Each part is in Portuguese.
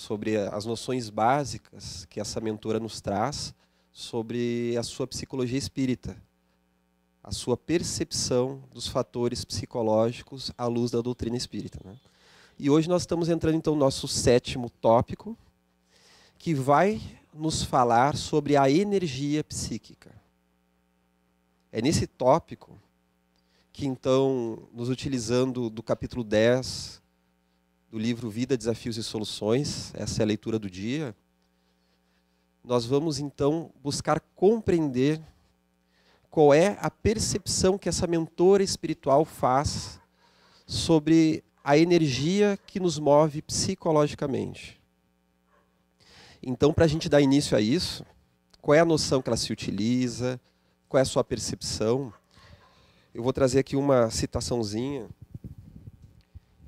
sobre as noções básicas que essa mentora nos traz sobre a sua psicologia espírita, a sua percepção dos fatores psicológicos à luz da doutrina espírita, né? E hoje nós estamos entrando então no nosso 7º tópico, que vai nos falar sobre a energia psíquica. É nesse tópico que então, nos utilizando do capítulo 10 do livro Vida, Desafios e Soluções, essa é a leitura do dia, nós vamos então buscar compreender qual é a percepção que essa mentora espiritual faz sobre a energia que nos move psicologicamente. Então, para a gente dar início a isso, qual é a noção que ela se utiliza, qual é a sua percepção? Eu vou trazer aqui uma citaçãozinha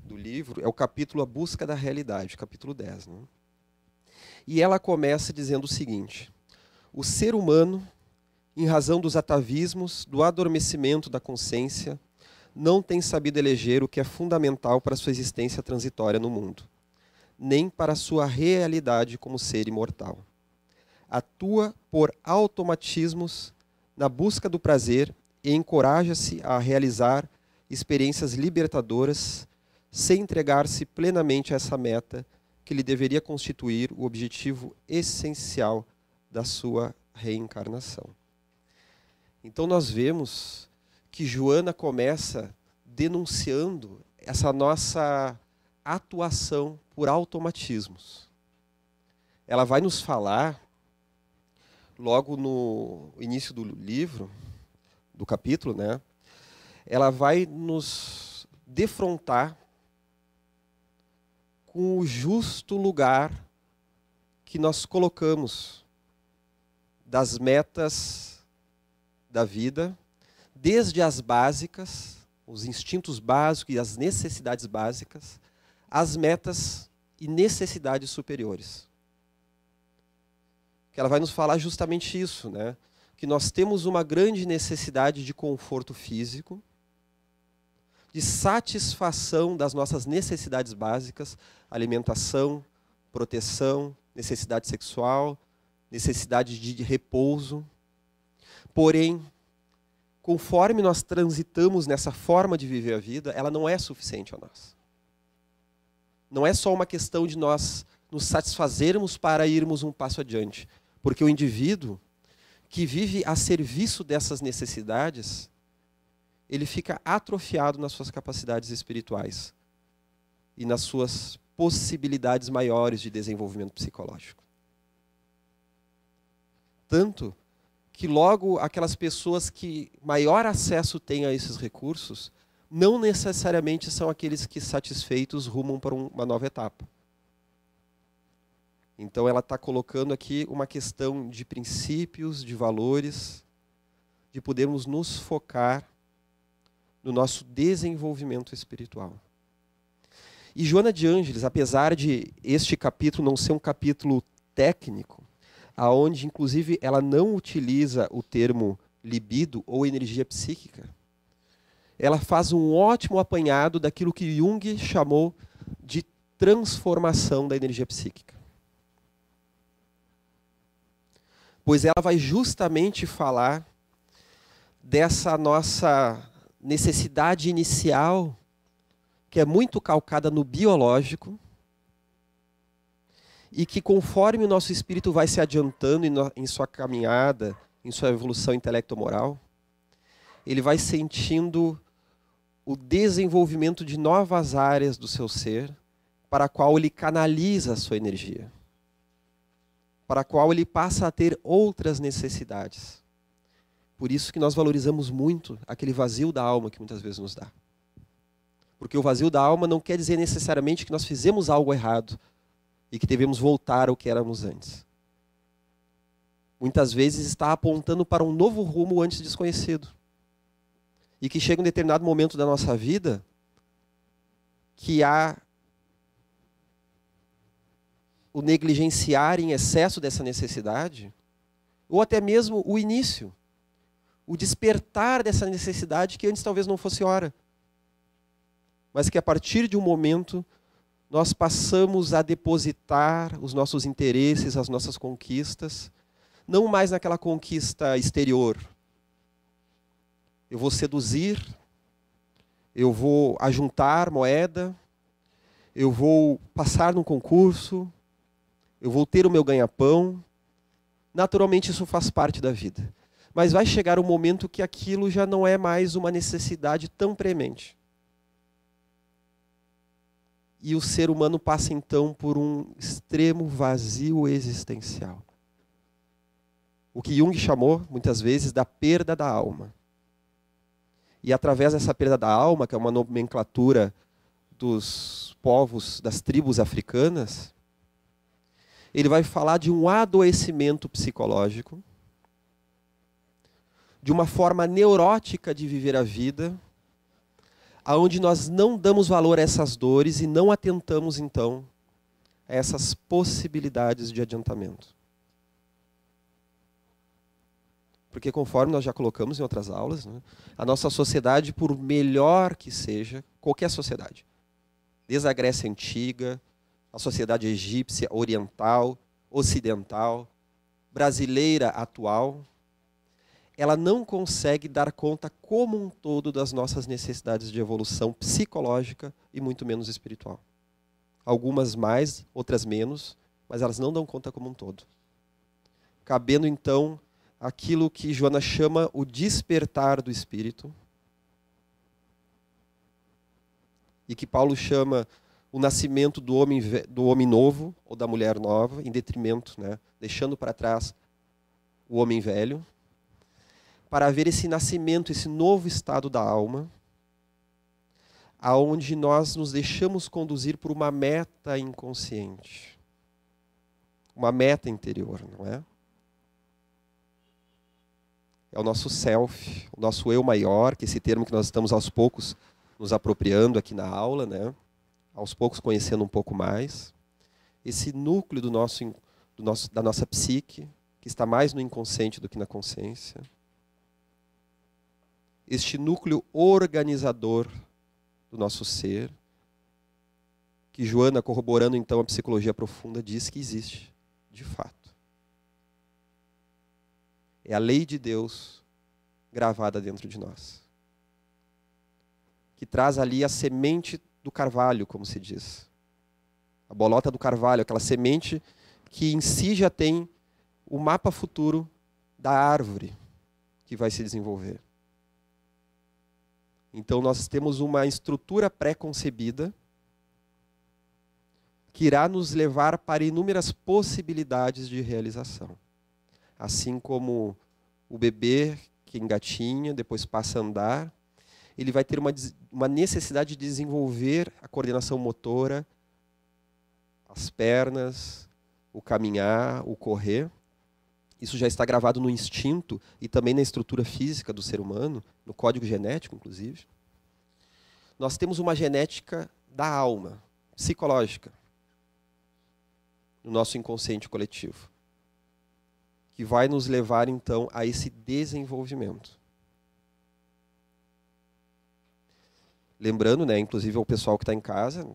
do livro, é o capítulo A Busca da Realidade, capítulo 10. Né? E ela começa dizendo o seguinte: o ser humano, em razão dos atavismos, do adormecimento da consciência, não tem sabido eleger o que é fundamental para a sua existência transitória no mundo, nem para a sua realidade como ser imortal. Atua por automatismos na busca do prazer e encoraja-se a realizar experiências libertadoras sem entregar-se plenamente a essa meta que lhe deveria constituir o objetivo essencial da sua reencarnação. Então nós vemos que Joana começa denunciando essa nossa atuação por automatismos. Ela vai nos falar, logo no início do livro, do capítulo, né? Ela vai nos defrontar com o justo lugar que nós colocamos das metas da vida, desde as básicas, os instintos básicos e as necessidades básicas, as metas e necessidades superiores. Que ela vai nos falar justamente isso, né? Que nós temos uma grande necessidade de conforto físico, de satisfação das nossas necessidades básicas, alimentação, proteção, necessidade sexual, necessidade de repouso. Porém, conforme nós transitamos nessa forma de viver a vida, ela não é suficiente a nós. Não é só uma questão de nós nos satisfazermos para irmos um passo adiante. Porque o indivíduo que vive a serviço dessas necessidades, ele fica atrofiado nas suas capacidades espirituais e nas suas possibilidades maiores de desenvolvimento psicológico. Tanto que logo aquelas pessoas que maior acesso têm a esses recursos, não necessariamente são aqueles que satisfeitos rumam para uma nova etapa. Então ela está colocando aqui uma questão de princípios, de valores, de podermos nos focar no nosso desenvolvimento espiritual. E Joana de Ângeles, apesar de este capítulo não ser um capítulo técnico, aonde inclusive ela não utiliza o termo libido ou energia psíquica, ela faz um ótimo apanhado daquilo que Jung chamou de transformação da energia psíquica. Pois ela vai justamente falar dessa nossa necessidade inicial, que é muito calcada no biológico, e que conforme o nosso espírito vai se adiantando em sua caminhada, em sua evolução intelecto-moral, ele vai sentindo o desenvolvimento de novas áreas do seu ser, para a qual ele canaliza a sua energia, para a qual ele passa a ter outras necessidades. Por isso que nós valorizamos muito aquele vazio da alma que muitas vezes nos dá. Porque o vazio da alma não quer dizer necessariamente que nós fizemos algo errado e que devemos voltar ao que éramos antes. Muitas vezes está apontando para um novo rumo antes desconhecido. E que chega um determinado momento da nossa vida que há o negligenciar em excesso dessa necessidade, ou até mesmo o início, o despertar dessa necessidade que antes talvez não fosse hora, mas que a partir de um momento nós passamos a depositar os nossos interesses, as nossas conquistas, não mais naquela conquista exterior. Eu vou seduzir, eu vou ajuntar moeda, eu vou passar num concurso, eu vou ter o meu ganha-pão. Naturalmente isso faz parte da vida. Mas vai chegar um momento que aquilo já não é mais uma necessidade tão premente. E o ser humano passa então por um extremo vazio existencial. O que Jung chamou, muitas vezes, da perda da alma. E através dessa perda da alma, que é uma nomenclatura dos povos, das tribos africanas, ele vai falar de um adoecimento psicológico, de uma forma neurótica de viver a vida, aonde nós não damos valor a essas dores e não atentamos, então, a essas possibilidades de adiantamento. Porque conforme nós já colocamos em outras aulas, né, a nossa sociedade, por melhor que seja, qualquer sociedade, desde a Grécia Antiga, a sociedade egípcia, oriental, ocidental, brasileira atual, ela não consegue dar conta como um todo das nossas necessidades de evolução psicológica e muito menos espiritual. Algumas mais, outras menos, mas elas não dão conta como um todo. Cabendo então aquilo que Joana chama o despertar do espírito e que Paulo chama o nascimento do homem novo ou da mulher nova, em detrimento, né, deixando para trás o homem velho, para haver esse nascimento, esse novo estado da alma, aonde nós nos deixamos conduzir por uma meta inconsciente, uma meta interior, não é? É o nosso self, o nosso eu maior, que é esse termo que nós estamos aos poucos nos apropriando aqui na aula, né? Aos poucos conhecendo um pouco mais. Esse núcleo da nossa psique, que está mais no inconsciente do que na consciência. Este núcleo organizador do nosso ser, que Joana, corroborando então a psicologia profunda, diz que existe, de fato. É a lei de Deus gravada dentro de nós. Que traz ali a semente do carvalho, como se diz. A bolota do carvalho, aquela semente que em si já tem o mapa futuro da árvore que vai se desenvolver. Então nós temos uma estrutura pré-concebida que irá nos levar para inúmeras possibilidades de realização. Assim como o bebê que engatinha, depois passa a andar, ele vai ter uma necessidade de desenvolver a coordenação motora, as pernas, o caminhar, o correr. Isso já está gravado no instinto e também na estrutura física do ser humano, no código genético, inclusive. Nós temos uma genética da alma, psicológica, no nosso inconsciente coletivo, que vai nos levar, então, a esse desenvolvimento. Lembrando, né, inclusive ao pessoal que está em casa,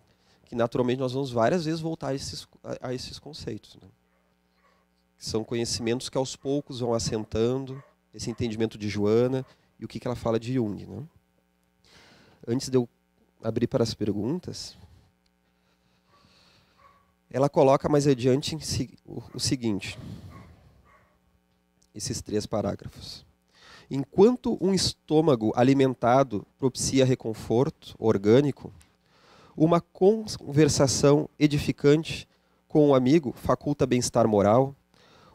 que naturalmente nós vamos várias vezes voltar a esses conceitos, né? Que são conhecimentos que aos poucos vão assentando, esse entendimento de Joana e o que ela fala de Jung, né? Antes de eu abrir para as perguntas, ela coloca mais adiante o seguinte, esses 3 parágrafos. Enquanto um estômago alimentado propicia reconforto orgânico, uma conversação edificante com um amigo faculta bem-estar moral,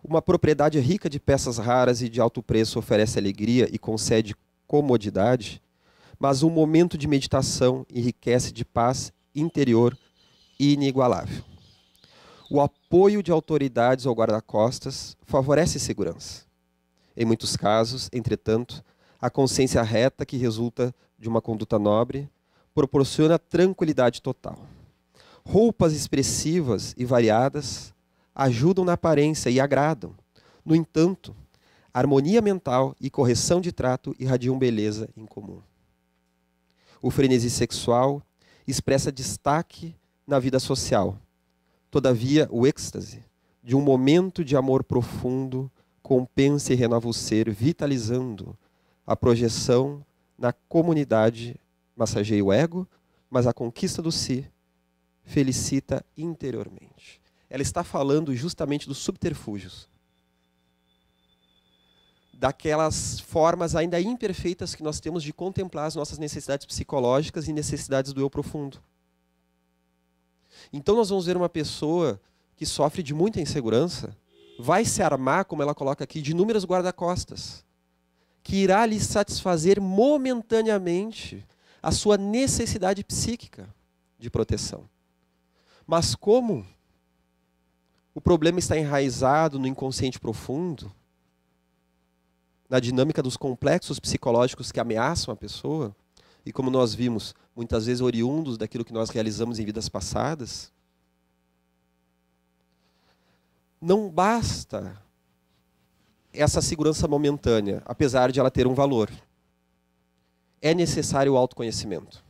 uma propriedade rica de peças raras e de alto preço oferece alegria e concede comodidade, mas um momento de meditação enriquece de paz interior inigualável. O apoio de autoridades ao guarda-costas favorece segurança. Em muitos casos, entretanto, a consciência reta que resulta de uma conduta nobre proporciona tranquilidade total. Roupas expressivas e variadas ajudam na aparência e agradam. No entanto, harmonia mental e correção de trato irradiam beleza em comum. O frenesi sexual expressa destaque na vida social. Todavia, o êxtase de um momento de amor profundo compensa e renova o ser, vitalizando a projeção na comunidade, massageia o ego, mas a conquista do si felicita interiormente. Ela está falando justamente dos subterfúgios, daquelas formas ainda imperfeitas que nós temos de contemplar as nossas necessidades psicológicas e necessidades do eu profundo. Então nós vamos ver uma pessoa que sofre de muita insegurança, vai se armar, como ela coloca aqui, de inúmeros guarda-costas, que irá lhe satisfazer momentaneamente a sua necessidade psíquica de proteção. Mas como o problema está enraizado no inconsciente profundo, na dinâmica dos complexos psicológicos que ameaçam a pessoa, e como nós vimos, muitas vezes oriundos daquilo que nós realizamos em vidas passadas, não basta essa segurança momentânea, apesar de ela ter um valor. É necessário o autoconhecimento,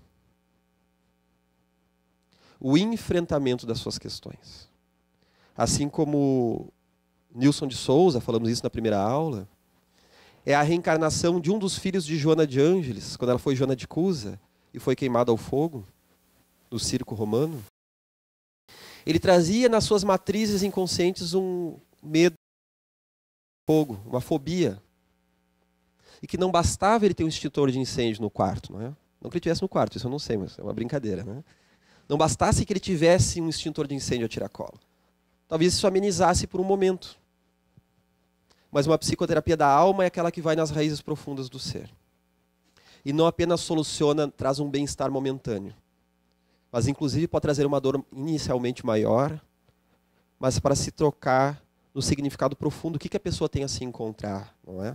o enfrentamento das suas questões. Assim como Nilson de Souza, falamos isso na primeira aula, é a reencarnação de um dos filhos de Joana de Ângeles, quando ela foi Joana de Cusa e foi queimada ao fogo, no circo romano. Ele trazia nas suas matrizes inconscientes um medo do fogo, uma fobia. E que não bastava ele ter um extintor de incêndio no quarto, não é? Não que ele tivesse no quarto, isso eu não sei, mas é uma brincadeira, né? Não bastasse que ele tivesse um extintor de incêndio a tiracolo. Talvez isso amenizasse por um momento. Mas uma psicoterapia da alma é aquela que vai nas raízes profundas do ser. E não apenas soluciona, traz um bem-estar momentâneo. Mas inclusive pode trazer uma dor inicialmente maior, mas para se trocar no significado profundo, o que a pessoa tem a se encontrar, não é?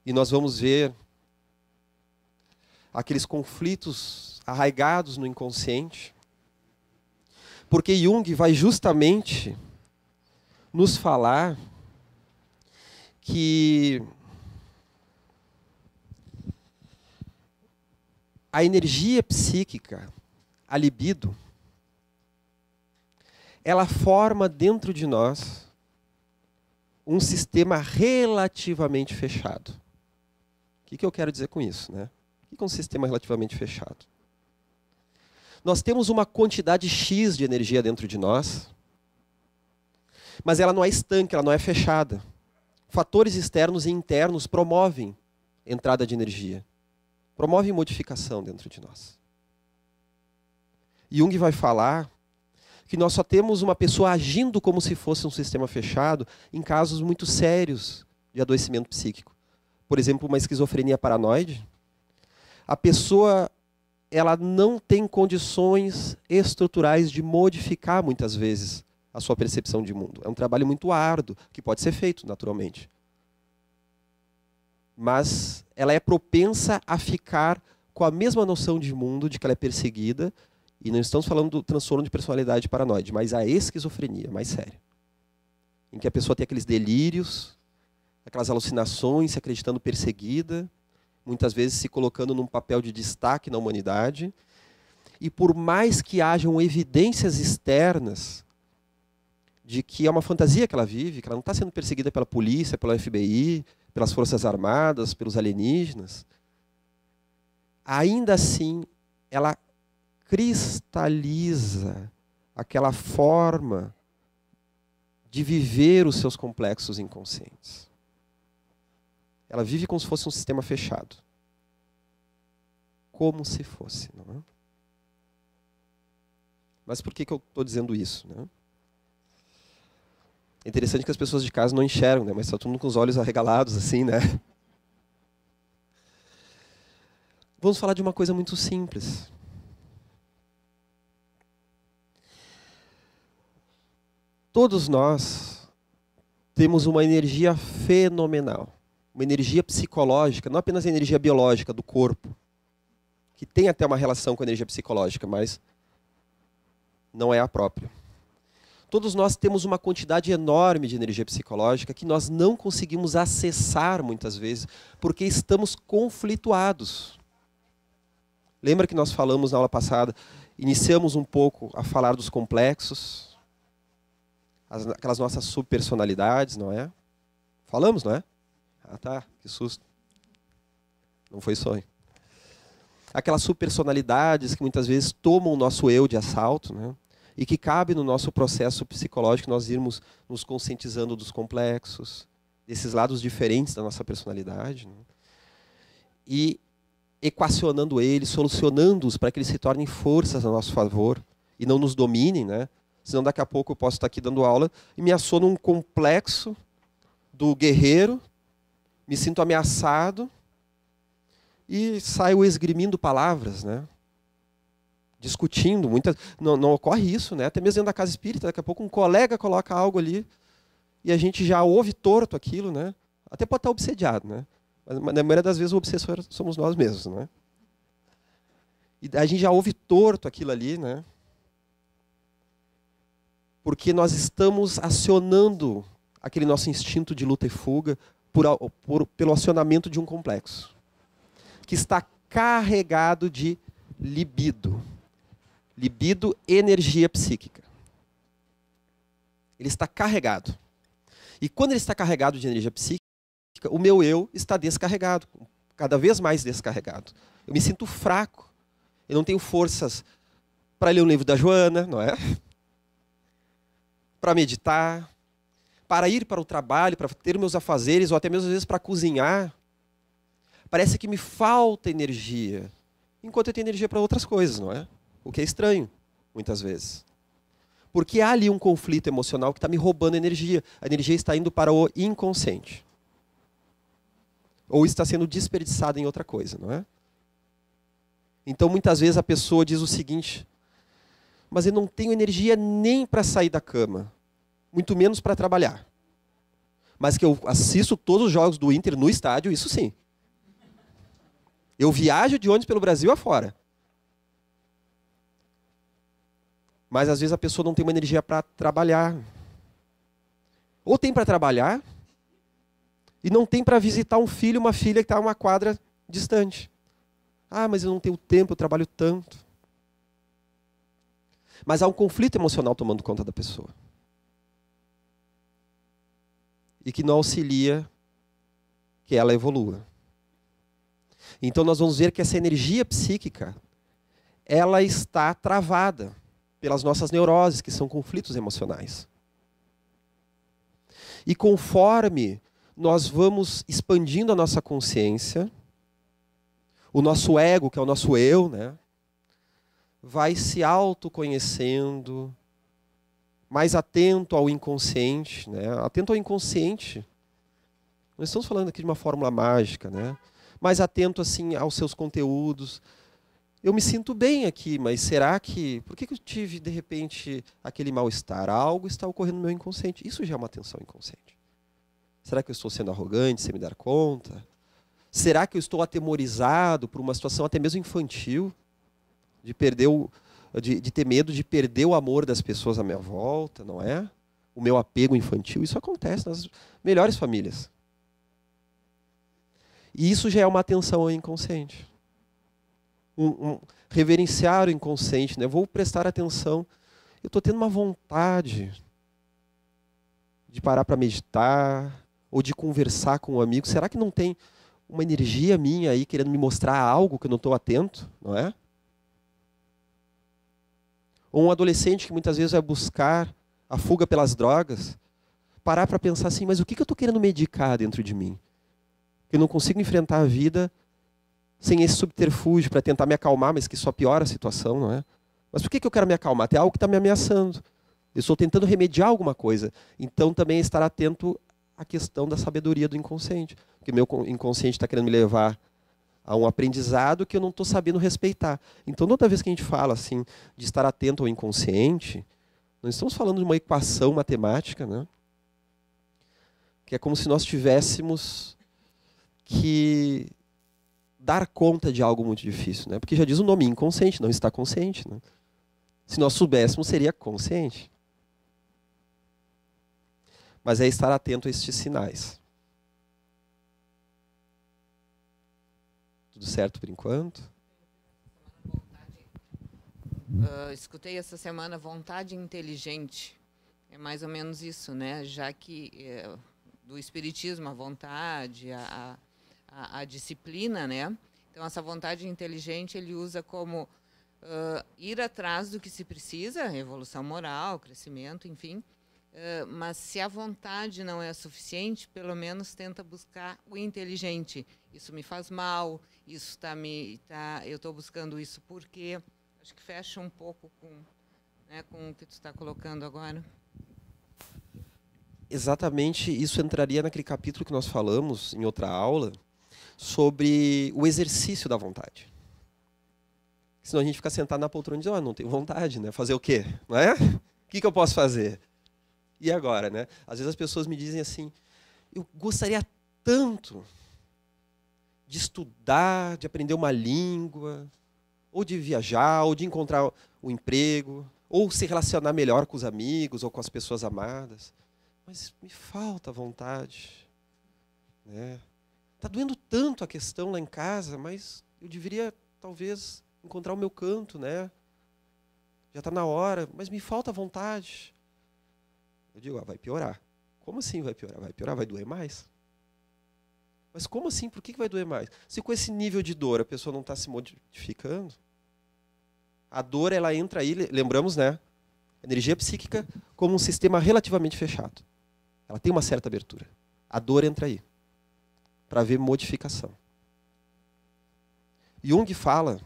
E nós vamos ver aqueles conflitos arraigados no inconsciente, porque Jung vai justamente nos falar que a energia psíquica, a libido, ela forma dentro de nós um sistema relativamente fechado. O que eu quero dizer com isso, né? O que é um sistema relativamente fechado? Nós temos uma quantidade X de energia dentro de nós, mas ela não é estanque, ela não é fechada. Fatores externos e internos promovem entrada de energia, promovem modificação dentro de nós. Jung vai falar que nós só temos uma pessoa agindo como se fosse um sistema fechado em casos muito sérios de adoecimento psíquico. Por exemplo, uma esquizofrenia paranoide. A pessoa ela não tem condições estruturais de modificar, muitas vezes, a sua percepção de mundo. É um trabalho muito árduo, que pode ser feito, naturalmente. Mas ela é propensa a ficar com a mesma noção de mundo, de que ela é perseguida, e não estamos falando do transtorno de personalidade paranoide, mas a esquizofrenia, mais séria. Em que a pessoa tem aqueles delírios, aquelas alucinações, se acreditando perseguida, muitas vezes se colocando num papel de destaque na humanidade, e por mais que hajam evidências externas de que é uma fantasia que ela vive, que ela não está sendo perseguida pela polícia, pela FBI, pelas Forças Armadas, pelos alienígenas, ainda assim ela cristaliza aquela forma de viver os seus complexos inconscientes. Ela vive como se fosse um sistema fechado. Como se fosse, não é? Mas por que eu estou dizendo isso, né? É interessante que as pessoas de casa não enxergam, né? Mas está todo mundo com os olhos arregalados, assim, né? Vamos falar de uma coisa muito simples. Todos nós temos uma energia fenomenal. Uma energia psicológica, não apenas a energia biológica do corpo, que tem até uma relação com a energia psicológica, mas não é a própria. Todos nós temos uma quantidade enorme de energia psicológica que nós não conseguimos acessar muitas vezes, porque estamos conflituados. Lembra que nós falamos na aula passada, iniciamos um pouco a falar dos complexos, aquelas nossas subpersonalidades, não é? Falamos, não é? Ah, tá, que susto. Não foi sonho. Aquelas subpersonalidades que muitas vezes tomam o nosso eu de assalto, né? E que cabe no nosso processo psicológico nós irmos nos conscientizando dos complexos, desses lados diferentes da nossa personalidade, né? E equacionando eles, solucionando-os para que eles se tornem forças a nosso favor e não nos dominem, né? Senão daqui a pouco eu posso estar aqui dando aula e me assono um complexo do guerreiro, me sinto ameaçado e saio esgrimindo palavras, né? Discutindo. Não ocorre isso, né? Até mesmo dentro da casa espírita, daqui a pouco um colega coloca algo ali e a gente já ouve torto aquilo, né? Até pode estar obsediado, né? Mas na maioria das vezes o obsessor somos nós mesmos, né? E a gente já ouve torto aquilo ali, né? Porque nós estamos acionando aquele nosso instinto de luta e fuga pelo acionamento de um complexo que está carregado de libido. Libido, energia psíquica. Ele está carregado. E quando ele está carregado de energia psíquica, o meu eu está descarregado, cada vez mais descarregado. Eu me sinto fraco. Eu não tenho forças para ler um livro da Joana, não é? Para meditar, para ir para o trabalho, para ter meus afazeres, ou até mesmo às vezes para cozinhar. Parece que me falta energia, enquanto eu tenho energia para outras coisas, não é? O que é estranho, muitas vezes. Porque há ali um conflito emocional que está me roubando energia. A energia está indo para o inconsciente. Ou está sendo desperdiçada em outra coisa, não é? Então, muitas vezes a pessoa diz o seguinte: mas eu não tenho energia nem para sair da cama, muito menos para trabalhar. Mas que eu assisto todos os jogos do Inter no estádio, isso sim. Eu viajo de ônibus pelo Brasil afora. Mas às vezes a pessoa não tem uma energia para trabalhar. Ou tem para trabalhar e não tem para visitar um filho, uma filha que está a uma quadra distante. Ah, mas eu não tenho tempo, eu trabalho tanto. Mas há um conflito emocional tomando conta da pessoa. E que não auxilia que ela evolua. Então nós vamos ver que essa energia psíquica, ela está travada pelas nossas neuroses, que são conflitos emocionais. E conforme nós vamos expandindo a nossa consciência, o nosso ego, que é o nosso eu, né, vai se autoconhecendo, mais atento ao inconsciente, né? Atento ao inconsciente. Nós estamos falando aqui de uma fórmula mágica, né? Mais atento assim aos seus conteúdos. Eu me sinto bem aqui, mas será que... Por que eu tive, de repente, aquele mal-estar? Algo está ocorrendo no meu inconsciente. Isso já é uma atenção inconsciente. Será que eu estou sendo arrogante, sem me dar conta? Será que eu estou atemorizado por uma situação até mesmo infantil? De ter medo de perder o amor das pessoas à minha volta, não é? O meu apego infantil. Isso acontece nas melhores famílias. E isso já é uma atenção ao inconsciente. Reverenciar o inconsciente, né? Vou prestar atenção. Eu estou tendo uma vontade de parar para meditar ou de conversar com um amigo. Será que não tem uma energia minha aí querendo me mostrar algo que eu não estou atento, não é? Ou um adolescente que muitas vezes vai buscar a fuga pelas drogas, parar para pensar assim, mas o que eu estou querendo medicar dentro de mim? Eu não consigo enfrentar a vida sem esse subterfúgio para tentar me acalmar, mas que só piora a situação, não é? Mas por que eu quero me acalmar? Tem algo que está me ameaçando. Eu estou tentando remediar alguma coisa. Então também estar atento à questão da sabedoria do inconsciente. Porque meu inconsciente está querendo me levar a um aprendizado que eu não estou sabendo respeitar. Então toda vez que a gente fala assim, de estar atento ao inconsciente, nós estamos falando de uma equação matemática, né? Que é como se nós tivéssemos que dar conta de algo muito difícil, né? Porque já diz o nome, inconsciente, não está consciente, né? Se nós soubéssemos, seria consciente. Mas é estar atento a estes sinais. Tudo certo por enquanto? Escutei essa semana vontade inteligente. É mais ou menos isso, né? Já que do espiritismo a vontade, a disciplina, né? Então essa vontade inteligente ele usa como ir atrás do que se precisa, evolução moral, crescimento, enfim. Mas se a vontade não é suficiente, pelo menos tenta buscar o inteligente. Isso me faz mal, isso eu estou buscando isso porque acho que fecha um pouco com o que tu está colocando agora. Exatamente, isso entraria naquele capítulo que nós falamos em outra aula sobre o exercício da vontade. Senão a gente fica sentado na poltrona e diz, não tenho vontade, né? Fazer o quê? Não é? O que eu posso fazer? E agora, né? Às vezes as pessoas me dizem assim, eu gostaria tanto de estudar, de aprender uma língua, ou de viajar, ou de encontrar um emprego, ou se relacionar melhor com os amigos ou com as pessoas amadas. Mas me falta vontade. Né? Tá doendo tanto a questão lá em casa, mas eu deveria, talvez, encontrar o meu canto, né? Já está na hora, mas me falta vontade. Eu digo, vai piorar. Como assim vai piorar? Vai piorar, vai doer mais. Mas como assim? Por que vai doer mais? Se com esse nível de dor a pessoa não está se modificando, a dor ela entra aí, lembramos, né? Energia psíquica como um sistema relativamente fechado. Ela tem uma certa abertura. A dor entra aí, para haver modificação. Jung fala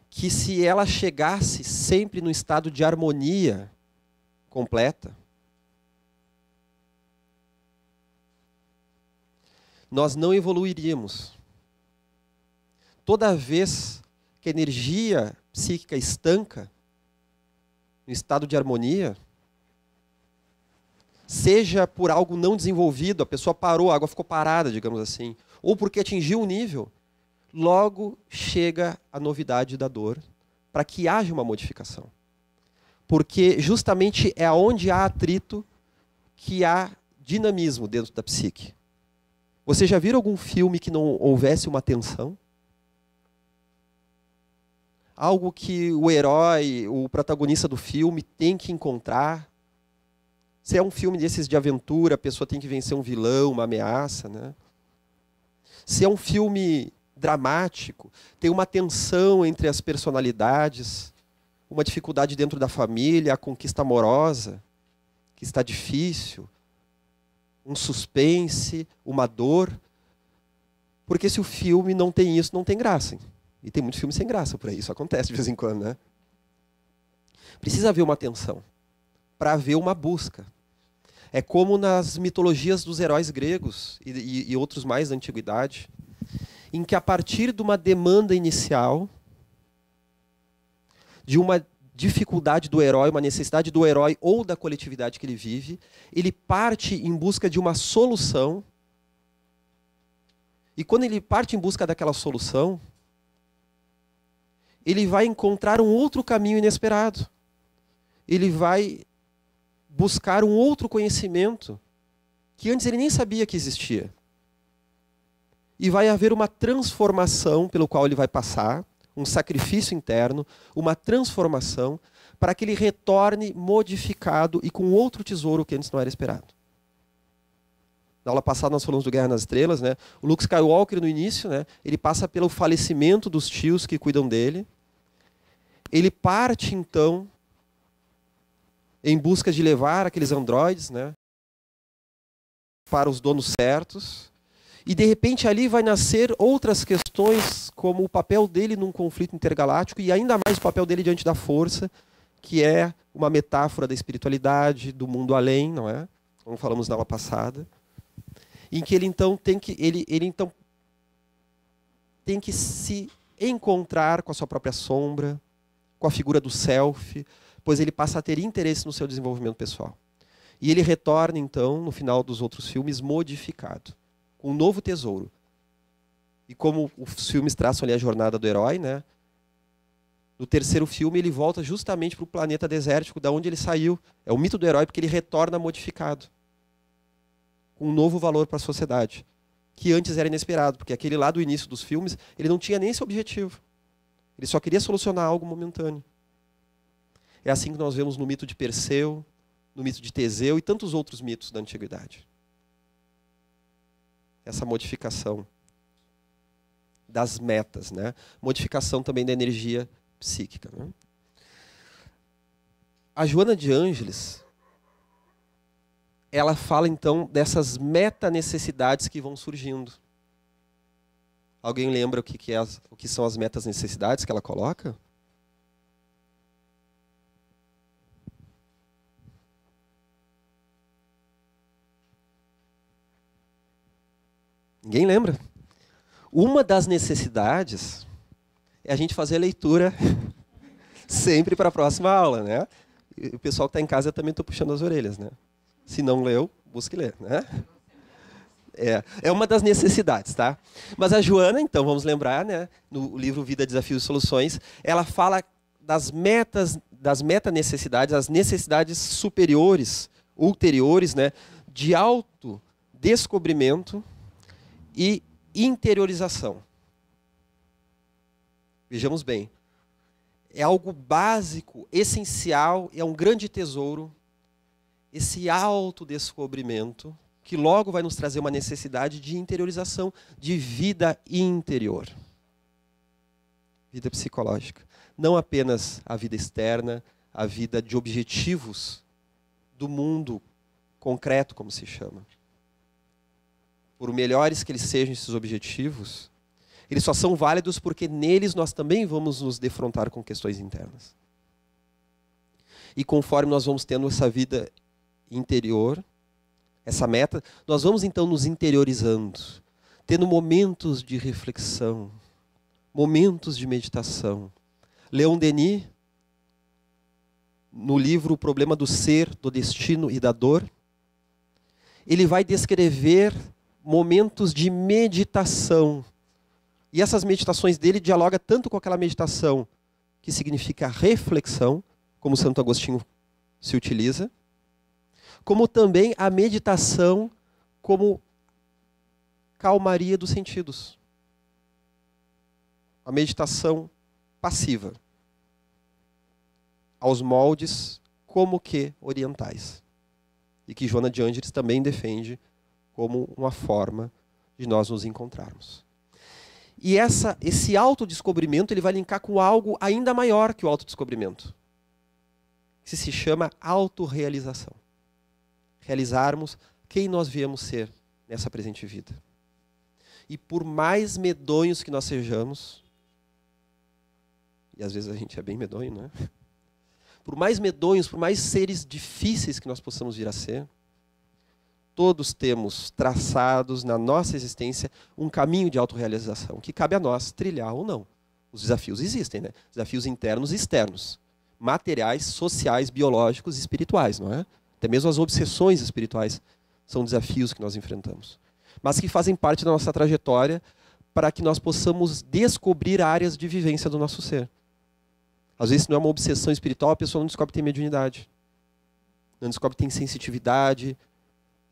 que se ela chegasse sempre no estado de harmonia completa, nós não evoluiríamos. Toda vez que a energia psíquica estanca no estado de harmonia, seja por algo não desenvolvido, a pessoa parou, a água ficou parada, digamos assim, ou porque atingiu um nível, logo chega a novidade da dor, para que haja uma modificação. Porque justamente é onde há atrito que há dinamismo dentro da psique. Você já viu algum filme que não houvesse uma tensão? Algo que o herói, o protagonista do filme tem que encontrar? Se é um filme desses de aventura, a pessoa tem que vencer um vilão, uma ameaça, né? Se é um filme dramático, tem uma tensão entre as personalidades, uma dificuldade dentro da família, a conquista amorosa, que está difícil, um suspense, uma dor. Porque se o filme não tem isso, não tem graça. E tem muitos filmes sem graça por aí, isso acontece de vez em quando, né? Precisa haver uma tensão, para haver uma busca. É como nas mitologias dos heróis gregos e outros mais da antiguidade, em que a partir de uma demanda inicial, de uma dificuldade do herói, uma necessidade do herói ou da coletividade que ele vive, ele parte em busca de uma solução. E quando ele parte em busca daquela solução, ele vai encontrar um outro caminho inesperado. Ele vai buscar um outro conhecimento que antes ele nem sabia que existia. E vai haver uma transformação pelo qual ele vai passar, um sacrifício interno, uma transformação, para que ele retorne modificado e com outro tesouro que antes não era esperado. Na aula passada nós falamos do Guerra nas Estrelas, né? O Luke Skywalker no início, né? Ele passa pelo falecimento dos tios que cuidam dele. Ele parte então em busca de levar aqueles androides, né, para os donos certos. E de repente ali vai nascer outras questões, como o papel dele num conflito intergaláctico e ainda mais o papel dele diante da força, que é uma metáfora da espiritualidade, do mundo além, não é? Como falamos na aula passada. Em que ele então tem que se encontrar com a sua própria sombra, com a figura do self, pois ele passa a ter interesse no seu desenvolvimento pessoal. E ele retorna, então, no final dos outros filmes, modificado, com um novo tesouro. E como os filmes traçam ali a jornada do herói, né? No terceiro filme, ele volta justamente para o planeta desértico, da onde ele saiu. É o mito do herói, porque ele retorna modificado, com um novo valor para a sociedade, que antes era inesperado, porque aquele lá do início dos filmes, ele não tinha nem esse objetivo. Ele só queria solucionar algo momentâneo. É assim que nós vemos no mito de Perseu, no mito de Teseu e tantos outros mitos da antiguidade. Essa modificação das metas, né? Modificação também da energia psíquica, né? A Joana de Ângeles, ela fala então dessas meta-necessidades que vão surgindo. Alguém lembra o que são as meta-necessidades que ela coloca? Ninguém lembra? Uma das necessidades é a gente fazer a leitura sempre para a próxima aula, né? E o pessoal que está em casa, eu também estou puxando as orelhas, né? Se não leu, busque ler, né? É uma das necessidades, tá? Mas a Joana, então, vamos lembrar, né? No livro Vida, Desafios e Soluções, ela fala das meta-necessidades, as necessidades superiores, ulteriores, né? De autodescobrimento e interiorização. Vejamos bem. É algo básico, essencial, é um grande tesouro, esse autodescobrimento, que logo vai nos trazer uma necessidade de interiorização, de vida interior. Vida psicológica. Não apenas a vida externa, a vida de objetivos do mundo concreto, como se chama. Por melhores que eles sejam esses objetivos, eles só são válidos porque neles nós também vamos nos defrontar com questões internas. E conforme nós vamos tendo essa vida interior, essa meta, nós vamos então nos interiorizando, tendo momentos de reflexão, momentos de meditação. Leon Denis, no livro O Problema do Ser, do Destino e da Dor, ele vai descrever momentos de meditação. E essas meditações dele dialogam tanto com aquela meditação que significa reflexão, como Santo Agostinho se utiliza, como também a meditação como calmaria dos sentidos. A meditação passiva, aos moldes como que orientais. E que Joana de Ângeles também defende como uma forma de nós nos encontrarmos. E esse autodescobrimento ele vai linkar com algo ainda maior que o autodescobrimento, que se chama autorrealização. Realizarmos quem nós viemos ser nessa presente vida. E por mais medonhos que nós sejamos, e às vezes a gente é bem medonho, né? Por mais medonhos, por mais seres difíceis que nós possamos vir a ser, todos temos traçados na nossa existência um caminho de autorrealização, que cabe a nós trilhar ou não. Os desafios existem, né? Desafios internos e externos. Materiais, sociais, biológicos e espirituais, não é? Até mesmo as obsessões espirituais são desafios que nós enfrentamos. Mas que fazem parte da nossa trajetória para que nós possamos descobrir áreas de vivência do nosso ser. Às vezes, não é uma obsessão espiritual, a pessoa não descobre que tem mediunidade. Não descobre que tem sensitividade,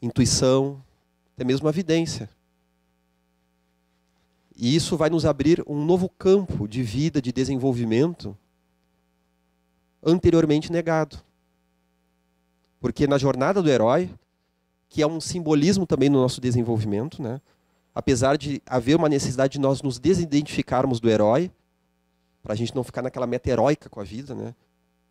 intuição, até mesmo a vidência. E isso vai nos abrir um novo campo de vida, de desenvolvimento, anteriormente negado. Porque na jornada do herói, que é um simbolismo também no nosso desenvolvimento, né? Apesar de haver uma necessidade de nós nos desidentificarmos do herói, para a gente não ficar naquela meta heróica com a vida, né?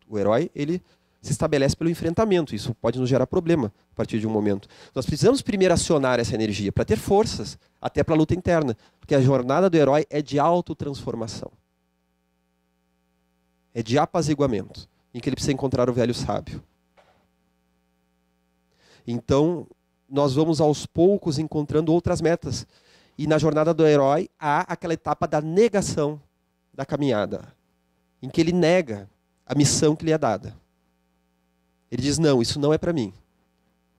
O herói, ele se estabelece pelo enfrentamento. Isso pode nos gerar problema a partir de um momento. Nós precisamos primeiro acionar essa energia para ter forças, até para a luta interna. Porque a jornada do herói é de autotransformação. É de apaziguamento, em que ele precisa encontrar o velho sábio. Então, nós vamos aos poucos encontrando outras metas. E na jornada do herói há aquela etapa da negação da caminhada, em que ele nega a missão que lhe é dada. Ele diz, não, isso não é para mim.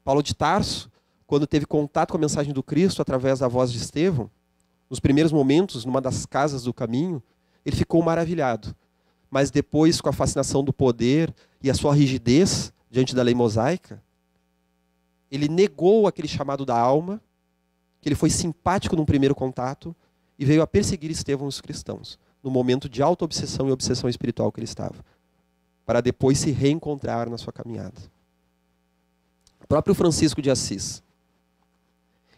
Paulo de Tarso, quando teve contato com a mensagem do Cristo através da voz de Estevão, nos primeiros momentos, numa das casas do caminho, ele ficou maravilhado. Mas depois, com a fascinação do poder e a sua rigidez diante da lei mosaica, ele negou aquele chamado da alma, que ele foi simpático num primeiro contato, e veio a perseguir Estevão e os cristãos. no momento de auto-obsessão e obsessão espiritual que ele estava, para depois se reencontrar na sua caminhada. O próprio Francisco de Assis,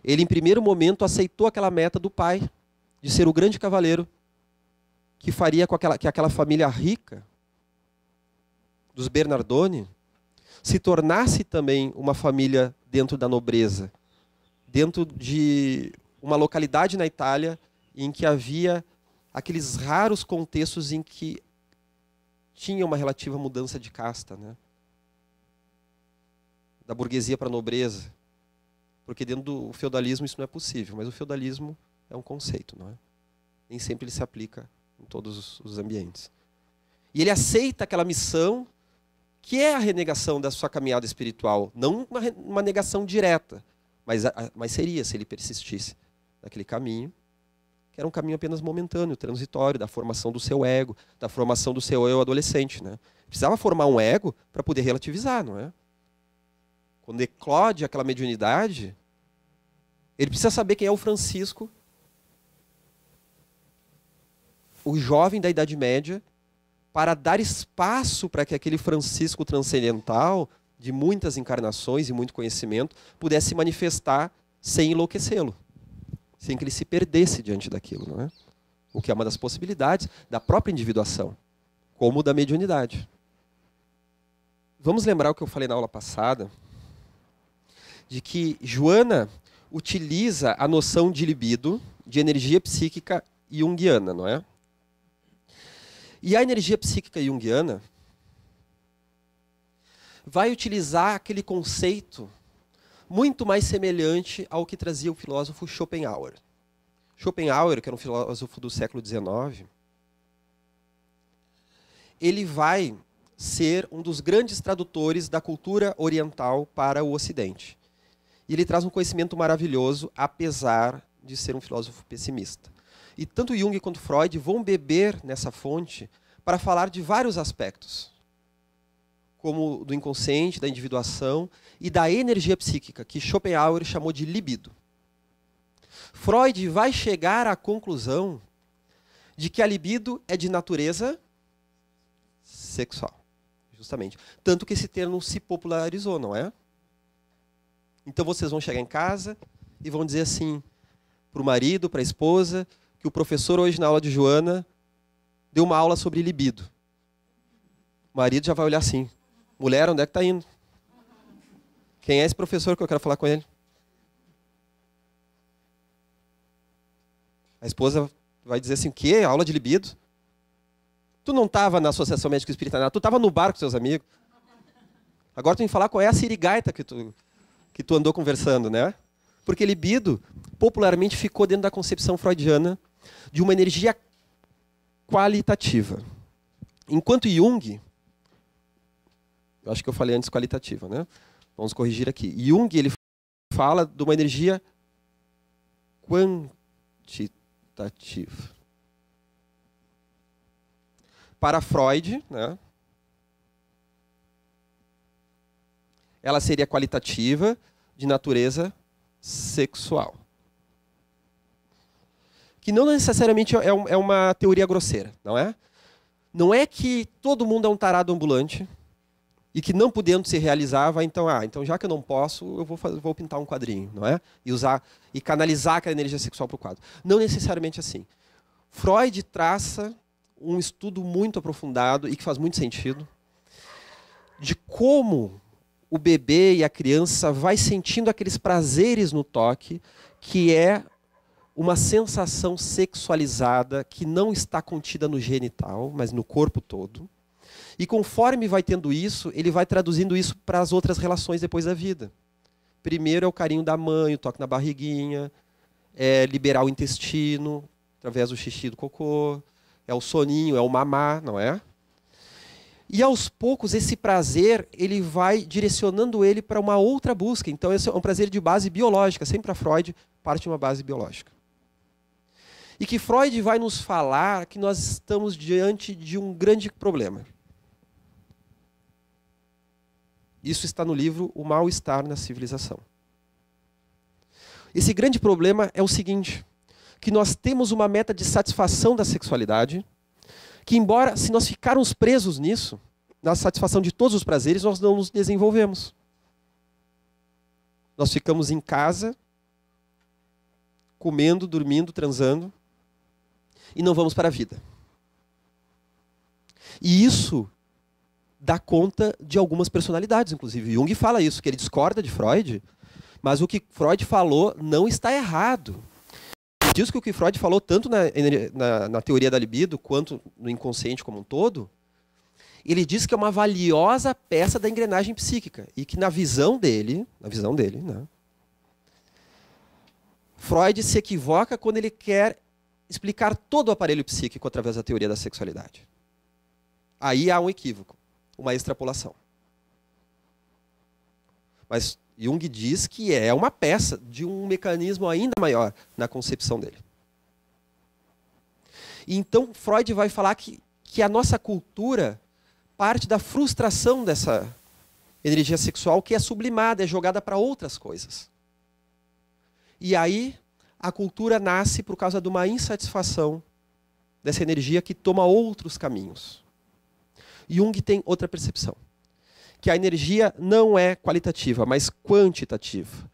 ele em primeiro momento aceitou aquela meta do pai, de ser o grande cavaleiro, que faria com que aquela família rica, dos Bernardoni, se tornasse também uma família dentro da nobreza, dentro de uma localidade na Itália em que havia aqueles raros contextos em que tinha uma relativa mudança de casta, né? Da burguesia para a nobreza. Porque dentro do feudalismo isso não é possível, mas o feudalismo é um conceito, não é? Nem sempre ele se aplica em todos os ambientes. E ele aceita aquela missão, que é a renegação da sua caminhada espiritual. Não uma negação direta, mas seria, se ele persistisse naquele caminho, que era um caminho apenas momentâneo, transitório, da formação do seu ego, da formação do seu eu adolescente, né? Precisava formar um ego para poder relativizar, não é? Quando eclode aquela mediunidade, ele precisa saber quem é o Francisco, o jovem da Idade Média, para dar espaço para que aquele Francisco transcendental, de muitas encarnações e muito conhecimento, pudesse se manifestar sem enlouquecê-lo, sem que ele se perdesse diante daquilo, não é? O que é uma das possibilidades da própria individuação, como da mediunidade. Vamos lembrar o que eu falei na aula passada, de que Joana utiliza a noção de libido, de energia psíquica junguiana, não é? E a energia psíquica junguiana vai utilizar aquele conceito muito mais semelhante ao que trazia o filósofo Schopenhauer. Schopenhauer, que era um filósofo do século XIX, ele vai ser um dos grandes tradutores da cultura oriental para o Ocidente. E ele traz um conhecimento maravilhoso, apesar de ser um filósofo pessimista. E tanto Jung quanto Freud vão beber nessa fonte para falar de vários aspectos, como do inconsciente, da individuação e da energia psíquica, que Schopenhauer chamou de libido. Freud vai chegar à conclusão de que a libido é de natureza sexual, justamente. Tanto que esse termo se popularizou, não é? Então vocês vão chegar em casa e vão dizer assim para o marido, para a esposa, que o professor hoje na aula de Joana deu uma aula sobre libido. O marido já vai olhar assim: mulher, onde é que está indo? Quem é esse professor que eu quero falar com ele? A esposa vai dizer assim: o quê? Aula de libido? Tu não estava na Associação Médica Espírita Nada, tu estava no bar com seus amigos. Agora tu tem que falar qual é a sirigaita que tu andou conversando, né? Porque libido popularmente ficou dentro da concepção freudiana de uma energia qualitativa. Enquanto Jung, eu acho que eu falei antes qualitativa, né? Vamos corrigir aqui. Jung, ele fala de uma energia quantitativa. Para Freud, né, ela seria qualitativa, de natureza sexual. Que não necessariamente é uma teoria grosseira, não é? Não é que todo mundo é um tarado ambulante e que não podendo se realizar, vai então já que eu não posso, eu vou pintar um quadrinho, não é? E canalizar aquela energia sexual para o quadro. Não necessariamente assim. Freud traça um estudo muito aprofundado e que faz muito sentido de como o bebê e a criança vai sentindo aqueles prazeres no toque, que é uma sensação sexualizada que não está contida no genital, mas no corpo todo. E conforme vai tendo isso, ele vai traduzindo isso para as outras relações depois da vida. Primeiro é o carinho da mãe, o toque na barriguinha, é liberar o intestino através do xixi e do cocô, é o soninho, é o mamar, não é? E aos poucos esse prazer ele vai direcionando ele para uma outra busca. Então esse é um prazer de base biológica, sempre para Freud parte de uma base biológica. E que Freud vai nos falar que nós estamos diante de um grande problema. Isso está no livro O Mal-Estar na Civilização. Esse grande problema é o seguinte, que nós temos uma meta de satisfação da sexualidade, que embora, se nós ficarmos presos nisso, na satisfação de todos os prazeres, nós não nos desenvolvemos. Nós ficamos em casa, comendo, dormindo, transando, e não vamos para a vida. E isso dá conta de algumas personalidades, inclusive. Jung fala isso, que ele discorda de Freud, mas o que Freud falou não está errado. Ele diz que o que Freud falou, tanto na teoria da libido, quanto no inconsciente como um todo, ele diz que é uma valiosa peça da engrenagem psíquica. E que na visão dele, né, Freud se equivoca quando ele quer explicar todo o aparelho psíquico através da teoria da sexualidade. Aí há um equívoco, uma extrapolação. Mas Jung diz que é uma peça de um mecanismo ainda maior na concepção dele. E então Freud vai falar que a nossa cultura parte da frustração dessa energia sexual que é sublimada, é jogada para outras coisas. E aí a cultura nasce por causa de uma insatisfação dessa energia que toma outros caminhos. Jung tem outra percepção, que a energia não é qualitativa, mas quantitativa,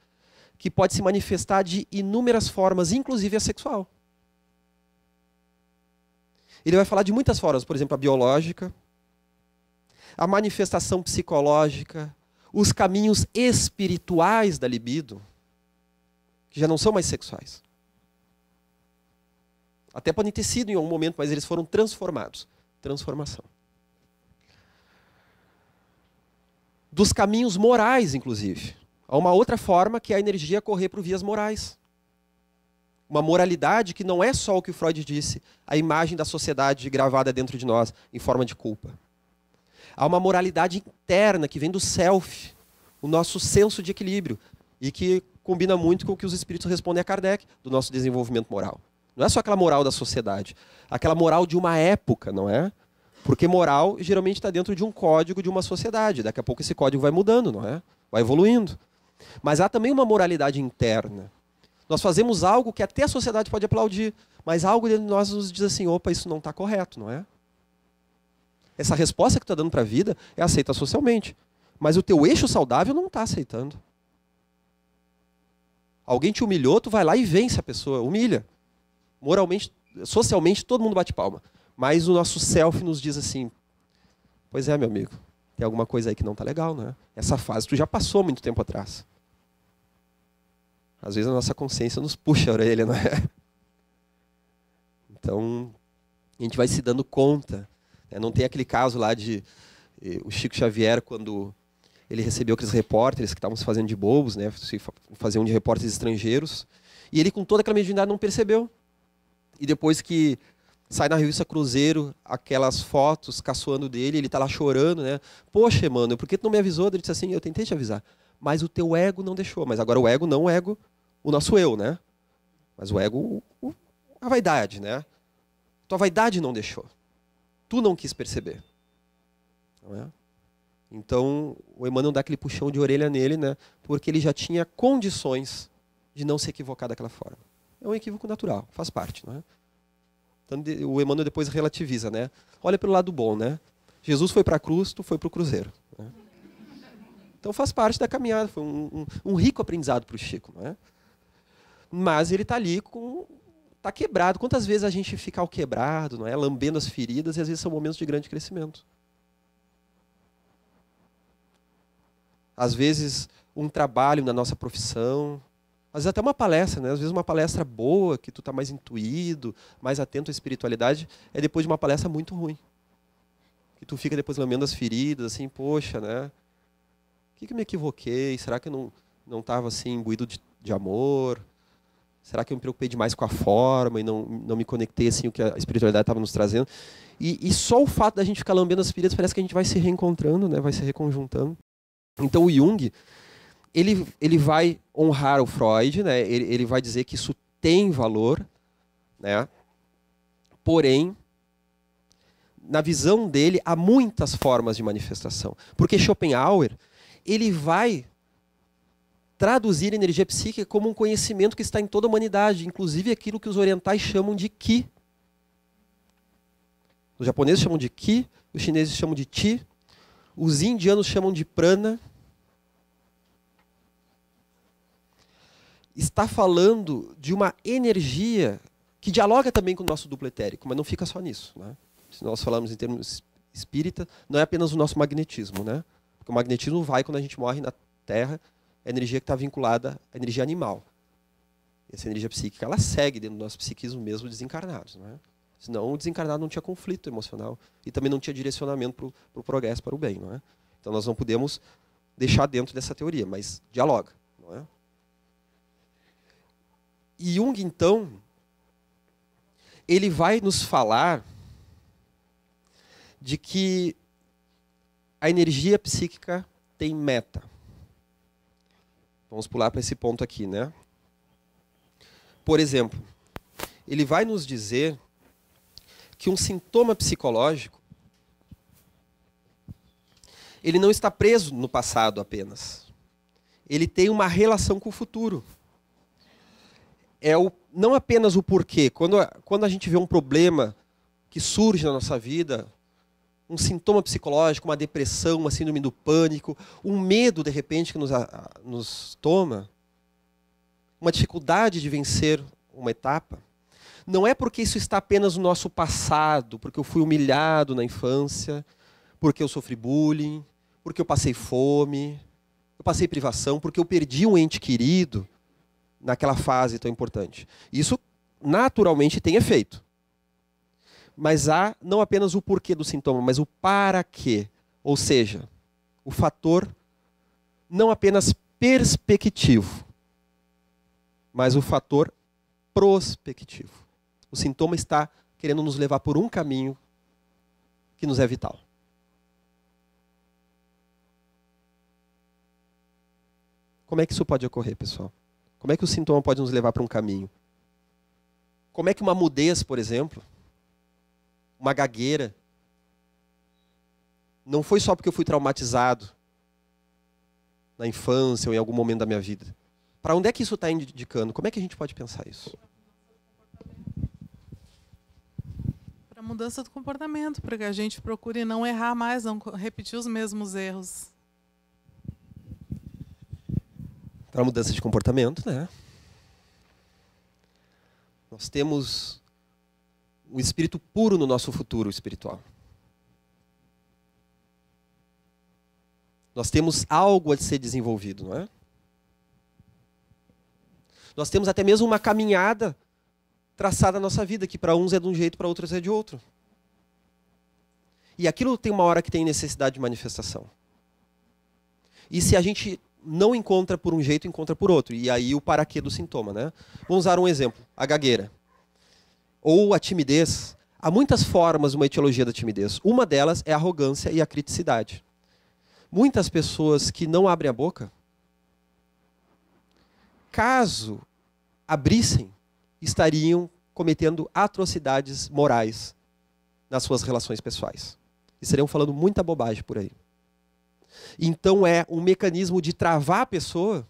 que pode se manifestar de inúmeras formas, inclusive a sexual. Ele vai falar de muitas formas, por exemplo, a biológica, a manifestação psicológica, os caminhos espirituais da libido, que já não são mais sexuais. Até podem ter sido em algum momento, mas eles foram transformados. Transformação. Dos caminhos morais, inclusive. Há uma outra forma que é a energia correr por vias morais. Uma moralidade que não é só o que o Freud disse, a imagem da sociedade gravada dentro de nós, em forma de culpa. Há uma moralidade interna que vem do self, o nosso senso de equilíbrio, e que combina muito com o que os espíritos respondem a Kardec, do nosso desenvolvimento moral. Não é só aquela moral da sociedade, aquela moral de uma época, não é? Porque moral geralmente está dentro de um código de uma sociedade. Daqui a pouco esse código vai mudando, não é? Vai evoluindo. Mas há também uma moralidade interna. Nós fazemos algo que até a sociedade pode aplaudir, mas algo dentro de nós nos diz assim, opa, isso não está correto, não é? Essa resposta que tu está dando para a vida é aceita socialmente. Mas o teu eixo saudável não está aceitando. Alguém te humilhou, tu vai lá e vence a pessoa, humilha. Moralmente, socialmente, todo mundo bate palma. Mas o nosso self nos diz assim, pois é, meu amigo, tem alguma coisa aí que não está legal, né? Essa fase tu já passou muito tempo atrás. Às vezes a nossa consciência nos puxa a orelha, não é? Então, a gente vai se dando conta. Né? Não tem aquele caso lá de o Chico Xavier, quando ele recebeu aqueles repórteres que estavam se fazendo de bobos, né? Se faziam de repórteres estrangeiros, e ele com toda aquela mediunidade não percebeu. E depois que sai na revista Cruzeiro aquelas fotos caçoando dele, ele está lá chorando, né? Poxa, mano, por que tu não me avisou? Ele disse assim, eu tentei te avisar, mas o teu ego não deixou. Mas agora o ego não o ego, o nosso eu, né? Mas o ego, a vaidade, né? Tua vaidade não deixou. Tu não quis perceber. Não é? Então, o Emmanuel dá aquele puxão de orelha nele, né? Porque ele já tinha condições de não se equivocar daquela forma. É um equívoco natural, faz parte, não é? Então, o Emmanuel depois relativiza, né? Olha pelo lado bom, né? Jesus foi para a cruz, tu foi para o cruzeiro. Né? Então faz parte da caminhada, foi um rico aprendizado para o Chico, não é? Mas ele está ali está quebrado. Quantas vezes a gente fica ao quebrado, não é? Lambendo as feridas, e às vezes são momentos de grande crescimento. Às vezes um trabalho na nossa profissão, às vezes até uma palestra, né? Às vezes uma palestra boa, que tu está mais intuído, mais atento à espiritualidade, é depois de uma palestra muito ruim. Que tu fica depois lambendo as feridas, assim, poxa, né? O que eu me equivoquei? Será que eu não estava assim, imbuído de amor? Será que eu me preocupei demais com a forma e não me conectei assim o que a espiritualidade estava nos trazendo? E só o fato da gente ficar lambendo as feridas parece que a gente vai se reencontrando, né? Vai se reconjuntando. Então o Jung, ele vai honrar o Freud, né? Ele vai dizer que isso tem valor, né? Porém, na visão dele, há muitas formas de manifestação. Porque Schopenhauer, ele vai traduzir a energia psíquica como um conhecimento que está em toda a humanidade, inclusive aquilo que os orientais chamam de Ki. Os japoneses chamam de ki, os chineses chamam de chi, os indianos chamam de prana. Está falando de uma energia que dialoga também com o nosso duplo etérico, mas não fica só nisso, né? Se nós falamos em termos espírita, não é apenas o nosso magnetismo, né? Porque o magnetismo vai quando a gente morre na Terra, é a energia que está vinculada à energia animal. Essa energia psíquica, ela segue dentro do nosso psiquismo mesmo desencarnados, né? Senão o desencarnado não tinha conflito emocional e também não tinha direcionamento para o progresso, para o bem, não é? Então nós não podemos deixar dentro dessa teoria, mas dialoga, não é? E Jung, então, ele vai nos falar de que a energia psíquica tem meta. Vamos pular para esse ponto aqui, né? Por exemplo, ele vai nos dizer que um sintoma psicológico ele não está preso no passado apenas. Ele tem uma relação com o futuro. Não apenas o porquê. Quando a gente vê um problema que surge na nossa vida, um sintoma psicológico, uma depressão, uma síndrome do pânico, um medo, de repente, que nos toma, uma dificuldade de vencer uma etapa, não é porque isso está apenas no nosso passado, porque eu fui humilhado na infância, porque eu sofri bullying, porque eu passei fome, eu passei privação, porque eu perdi um ente querido naquela fase tão importante. Isso, naturalmente, tem efeito. Mas há não apenas o porquê do sintoma, mas o para quê. Ou seja, o fator não apenas perspectivo, mas o fator prospectivo. O sintoma está querendo nos levar por um caminho que nos é vital. Como é que isso pode ocorrer, pessoal? Como é que o sintoma pode nos levar para um caminho? Como é que uma mudez, por exemplo, uma gagueira, não foi só porque eu fui traumatizado na infância ou em algum momento da minha vida. Para onde é que isso está indicando? Como é que a gente pode pensar isso? Para mudança do comportamento, para que a gente procure não errar mais, não repetir os mesmos erros. Para mudança de comportamento, né? Nós temos um espírito puro no nosso futuro espiritual. Nós temos algo a ser desenvolvido, não é? Nós temos até mesmo uma caminhada traçada na nossa vida, que para uns é de um jeito, para outros é de outro. E aquilo tem uma hora que tem necessidade de manifestação. E se a gente não encontra por um jeito, encontra por outro. E aí o para quê do sintoma, né? Vamos usar um exemplo, a gagueira. Ou a timidez. Há muitas formas de uma etiologia da timidez. Uma delas é a arrogância e a criticidade. Muitas pessoas que não abrem a boca, caso abrissem, estariam cometendo atrocidades morais nas suas relações pessoais. E estariam falando muita bobagem por aí. Então é um mecanismo de travar a pessoa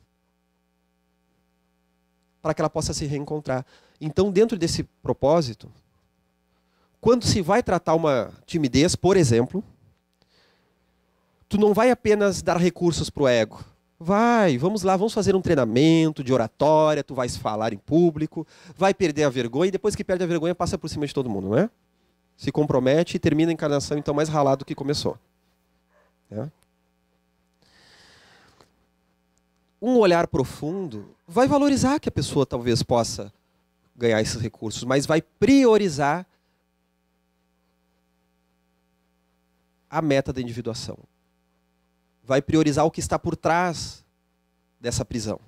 para que ela possa se reencontrar. Então, dentro desse propósito, quando se vai tratar uma timidez, por exemplo, tu não vai apenas dar recursos para o ego. Vamos lá, vamos fazer um treinamento de oratória, tu vais falar em público, vai perder a vergonha, e depois que perde a vergonha, passa por cima de todo mundo, não é? Se compromete e termina a encarnação, então, mais ralado do que começou. É? Um olhar profundo vai valorizar que a pessoa talvez possa ganhar esses recursos, mas vai priorizar a meta da individuação. Vai priorizar o que está por trás dessa prisão.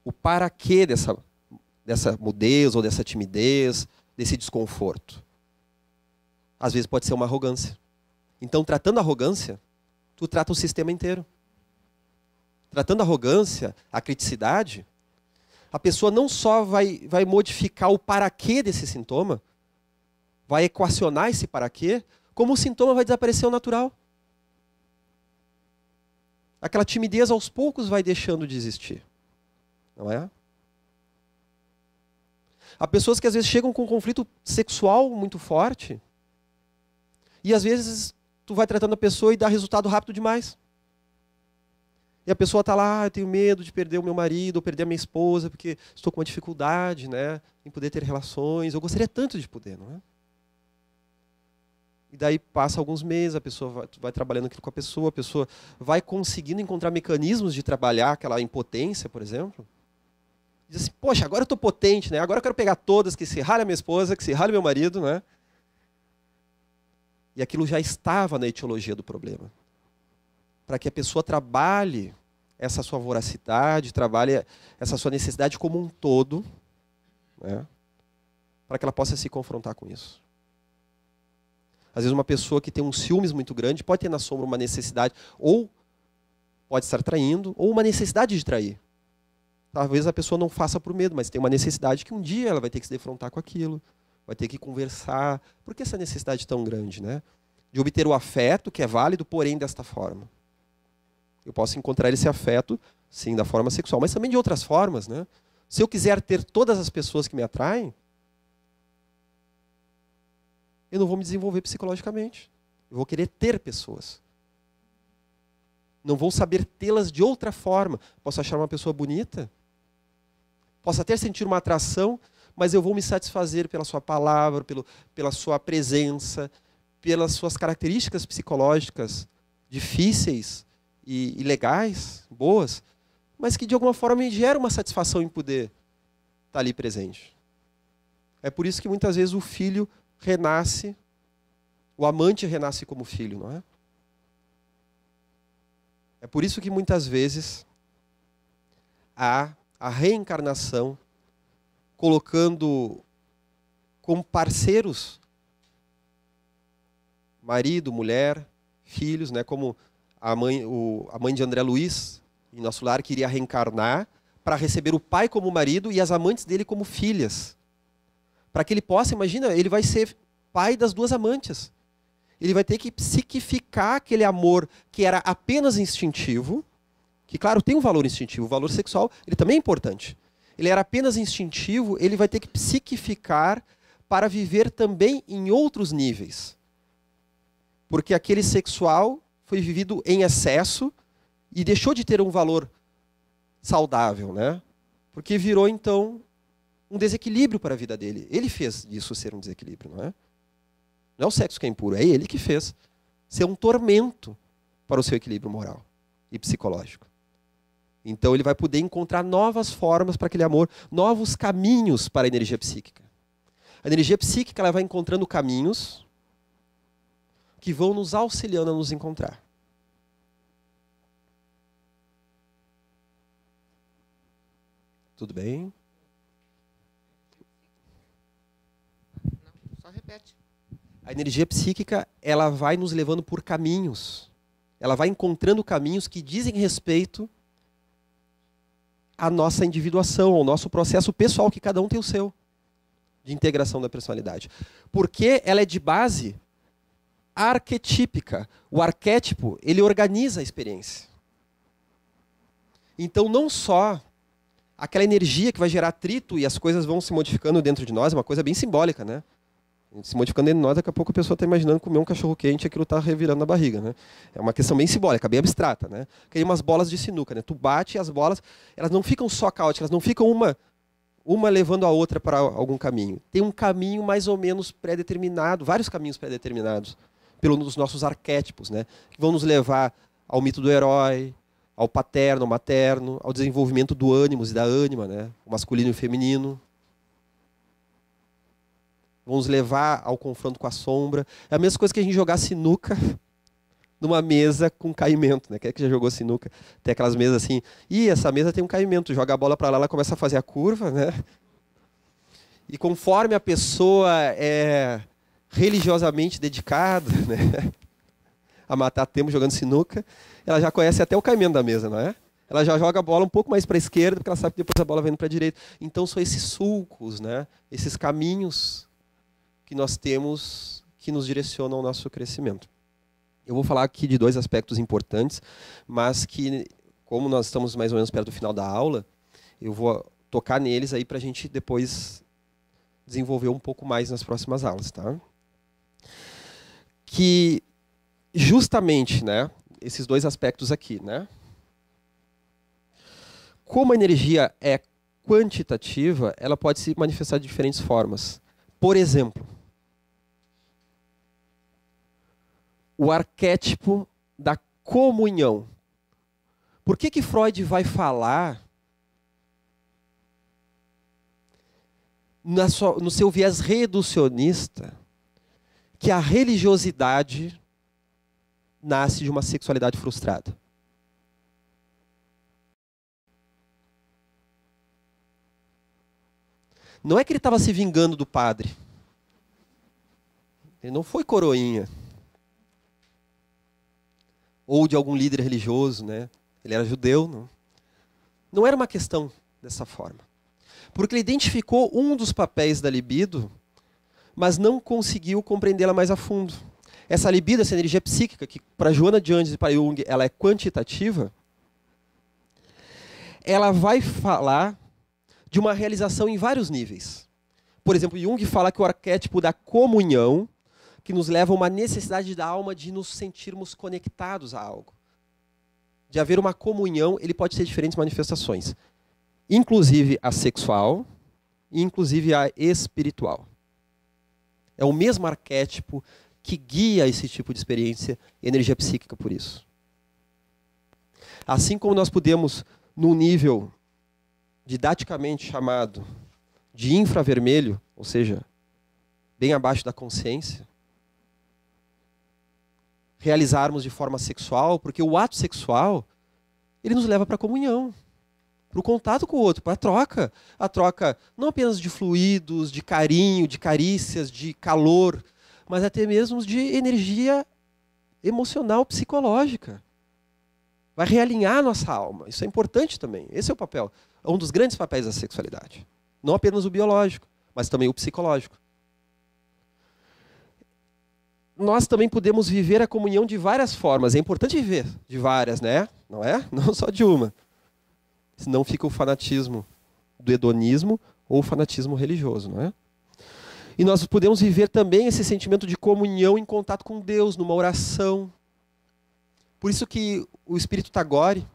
O para quê dessa mudez ou dessa timidez, desse desconforto. Às vezes pode ser uma arrogância. Então, tratando a arrogância, tu trata o sistema inteiro. Tratando a arrogância, a criticidade, a pessoa não só vai modificar o para quê desse sintoma, vai equacionar esse para quê, como o sintoma vai desaparecer ao natural. Aquela timidez aos poucos vai deixando de existir. Não é? Há pessoas que às vezes chegam com um conflito sexual muito forte e às vezes tu vai tratando a pessoa e dá resultado rápido demais. E a pessoa está lá, eu tenho medo de perder o meu marido ou perder a minha esposa porque estou com uma dificuldade, né, em poder ter relações. Eu gostaria tanto de poder, não é? E daí passa alguns meses, a pessoa vai trabalhando aquilo com a pessoa vai conseguindo encontrar mecanismos de trabalhar aquela impotência, por exemplo. Diz assim, poxa, agora eu estou potente, né? Agora eu quero pegar todas, que se rale a minha esposa, que se rale meu marido, né? E aquilo já estava na etiologia do problema. Para que a pessoa trabalhe essa sua voracidade, trabalhe essa sua necessidade como um todo, né? Para que ela possa se confrontar com isso. Às vezes uma pessoa que tem um ciúmes muito grande pode ter na sombra uma necessidade, ou pode estar traindo, ou uma necessidade de trair. Talvez a pessoa não faça por medo, mas tem uma necessidade que um dia ela vai ter que se defrontar com aquilo, vai ter que conversar. Por que essa necessidade tão grande, né? De obter o afeto, que é válido, porém desta forma. Eu posso encontrar esse afeto, sim, da forma sexual, mas também de outras formas, né? Se eu quiser ter todas as pessoas que me atraem, eu não vou me desenvolver psicologicamente. Eu vou querer ter pessoas. Não vou saber tê-las de outra forma. Posso achar uma pessoa bonita, posso até sentir uma atração, mas eu vou me satisfazer pela sua palavra, pela sua presença, pelas suas características psicológicas difíceis e legais, boas, mas que de alguma forma me geram uma satisfação em poder estar ali presente. É por isso que muitas vezes o filho renasce, o amante renasce como filho, não é? É por isso que muitas vezes há a reencarnação colocando como parceiros marido, mulher, filhos, né? Como a mãe de André Luiz, em Nosso Lar, queria reencarnar para receber o pai como marido e as amantes dele como filhas. Para que ele possa, imagina, ele vai ser pai das duas amantes. Ele vai ter que psiquificar aquele amor que era apenas instintivo, que, claro, tem um valor instintivo, o valor sexual, ele também é importante. Ele era apenas instintivo, ele vai ter que psiquificar para viver também em outros níveis. Porque aquele sexual foi vivido em excesso e deixou de ter um valor saudável, né? Porque virou, então, um desequilíbrio para a vida dele. Ele fez disso ser um desequilíbrio, não é? Não é o sexo que é impuro, é ele que fez ser um tormento para o seu equilíbrio moral e psicológico. Então ele vai poder encontrar novas formas para aquele amor, novos caminhos para a energia psíquica. A energia psíquica ela vai encontrando caminhos que vão nos auxiliando a nos encontrar. Tudo bem? Não, só repete. A energia psíquica, ela vai nos levando por caminhos. Ela vai encontrando caminhos que dizem respeito à nossa individuação, ao nosso processo pessoal, que cada um tem o seu, de integração da personalidade. Porque ela é de base arquetípica. O arquétipo, ele organiza a experiência. Então, não só aquela energia que vai gerar atrito e as coisas vão se modificando dentro de nós, é uma coisa bem simbólica, né? Se modificando dentro de nós, daqui a pouco a pessoa está imaginando comer um cachorro quente e aquilo está revirando na barriga, né? É uma questão bem simbólica, bem abstrata, né? Que umas bolas de sinuca, né? Tu bate e as bolas, elas não ficam só caóticas, elas não ficam uma levando a outra para algum caminho. Tem um caminho mais ou menos pré-determinado, vários caminhos pré-determinados pelos nossos arquétipos, né? Que vão nos levar ao mito do herói, ao paterno, ao materno, ao desenvolvimento do ânimos e da ânima, né? O masculino e o feminino. Vão nos levar ao confronto com a sombra. É a mesma coisa que a gente jogar sinuca numa mesa com caimento, né? Quem é que já jogou sinuca? Tem aquelas mesas assim, essa mesa tem um caimento, joga a bola para lá, ela começa a fazer a curva, né? E conforme a pessoa é religiosamente dedicada, né, a matar tempo jogando sinuca, ela já conhece até o caimento da mesa, não é? Ela já joga a bola um pouco mais para a esquerda, porque ela sabe que depois a bola vem para a direita. Então são esses sulcos, né? Esses caminhos que nós temos que nos direcionam ao nosso crescimento. Eu vou falar aqui de dois aspectos importantes, mas que, como nós estamos mais ou menos perto do final da aula, eu vou tocar neles aí para a gente depois desenvolver um pouco mais nas próximas aulas, tá? Que justamente, né, esses dois aspectos aqui, né? Como a energia é quantitativa, ela pode se manifestar de diferentes formas. Por exemplo, o arquétipo da comunhão. Por que Freud vai falar no seu viés reducionista que a religiosidade nasce de uma sexualidade frustrada? Não é que ele estava se vingando do padre. Ele não foi coroinha. Ou de algum líder religioso, né? Ele era judeu. Não era uma questão dessa forma. Porque ele identificou um dos papéis da libido, mas não conseguiu compreendê-la mais a fundo. Essa libido, essa energia psíquica, que para Joana de Angelis e para Jung ela é quantitativa, ela vai falar de uma realização em vários níveis. Por exemplo, Jung fala que o arquétipo da comunhão, que nos leva a uma necessidade da alma de nos sentirmos conectados a algo. De haver uma comunhão, ele pode ter diferentes manifestações. Inclusive a sexual e inclusive a espiritual. É o mesmo arquétipo que guia esse tipo de experiência e energia psíquica por isso. Assim como nós podemos, num nível didaticamente chamado de infravermelho, ou seja, bem abaixo da consciência, realizarmos de forma sexual, porque o ato sexual, ele nos leva para a comunhão, para o contato com o outro, para a troca. A troca não apenas de fluidos, de carinho, de carícias, de calor, mas até mesmo de energia emocional, psicológica. Vai realinhar a nossa alma. Isso é importante também. Esse é o papel, é um dos grandes papéis da sexualidade. Não apenas o biológico, mas também o psicológico. Nós também podemos viver a comunhão de várias formas. É importante viver de várias, né? Não é? Não só de uma. Senão fica o fanatismo do hedonismo ou o fanatismo religioso, não é? E nós podemos viver também esse sentimento de comunhão em contato com Deus, numa oração. Por isso que o Espírito Tagore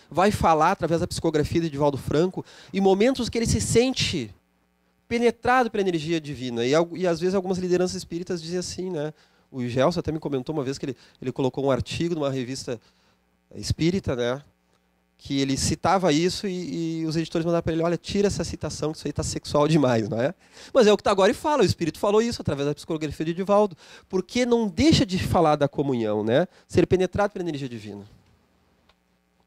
vai falar, através da psicografia de Divaldo Franco, em momentos que ele se sente penetrado pela energia divina. E às vezes algumas lideranças espíritas dizem assim, né? O Gelson até me comentou uma vez que ele colocou um artigo numa revista espírita, né? Que ele citava isso e os editores mandaram para ele, olha, tira essa citação, que isso aí está sexual demais, não é? Mas é o que Tagore fala, o Espírito falou isso através da psicografia de Divaldo, porque não deixa de falar da comunhão, né? Ser penetrado pela energia divina.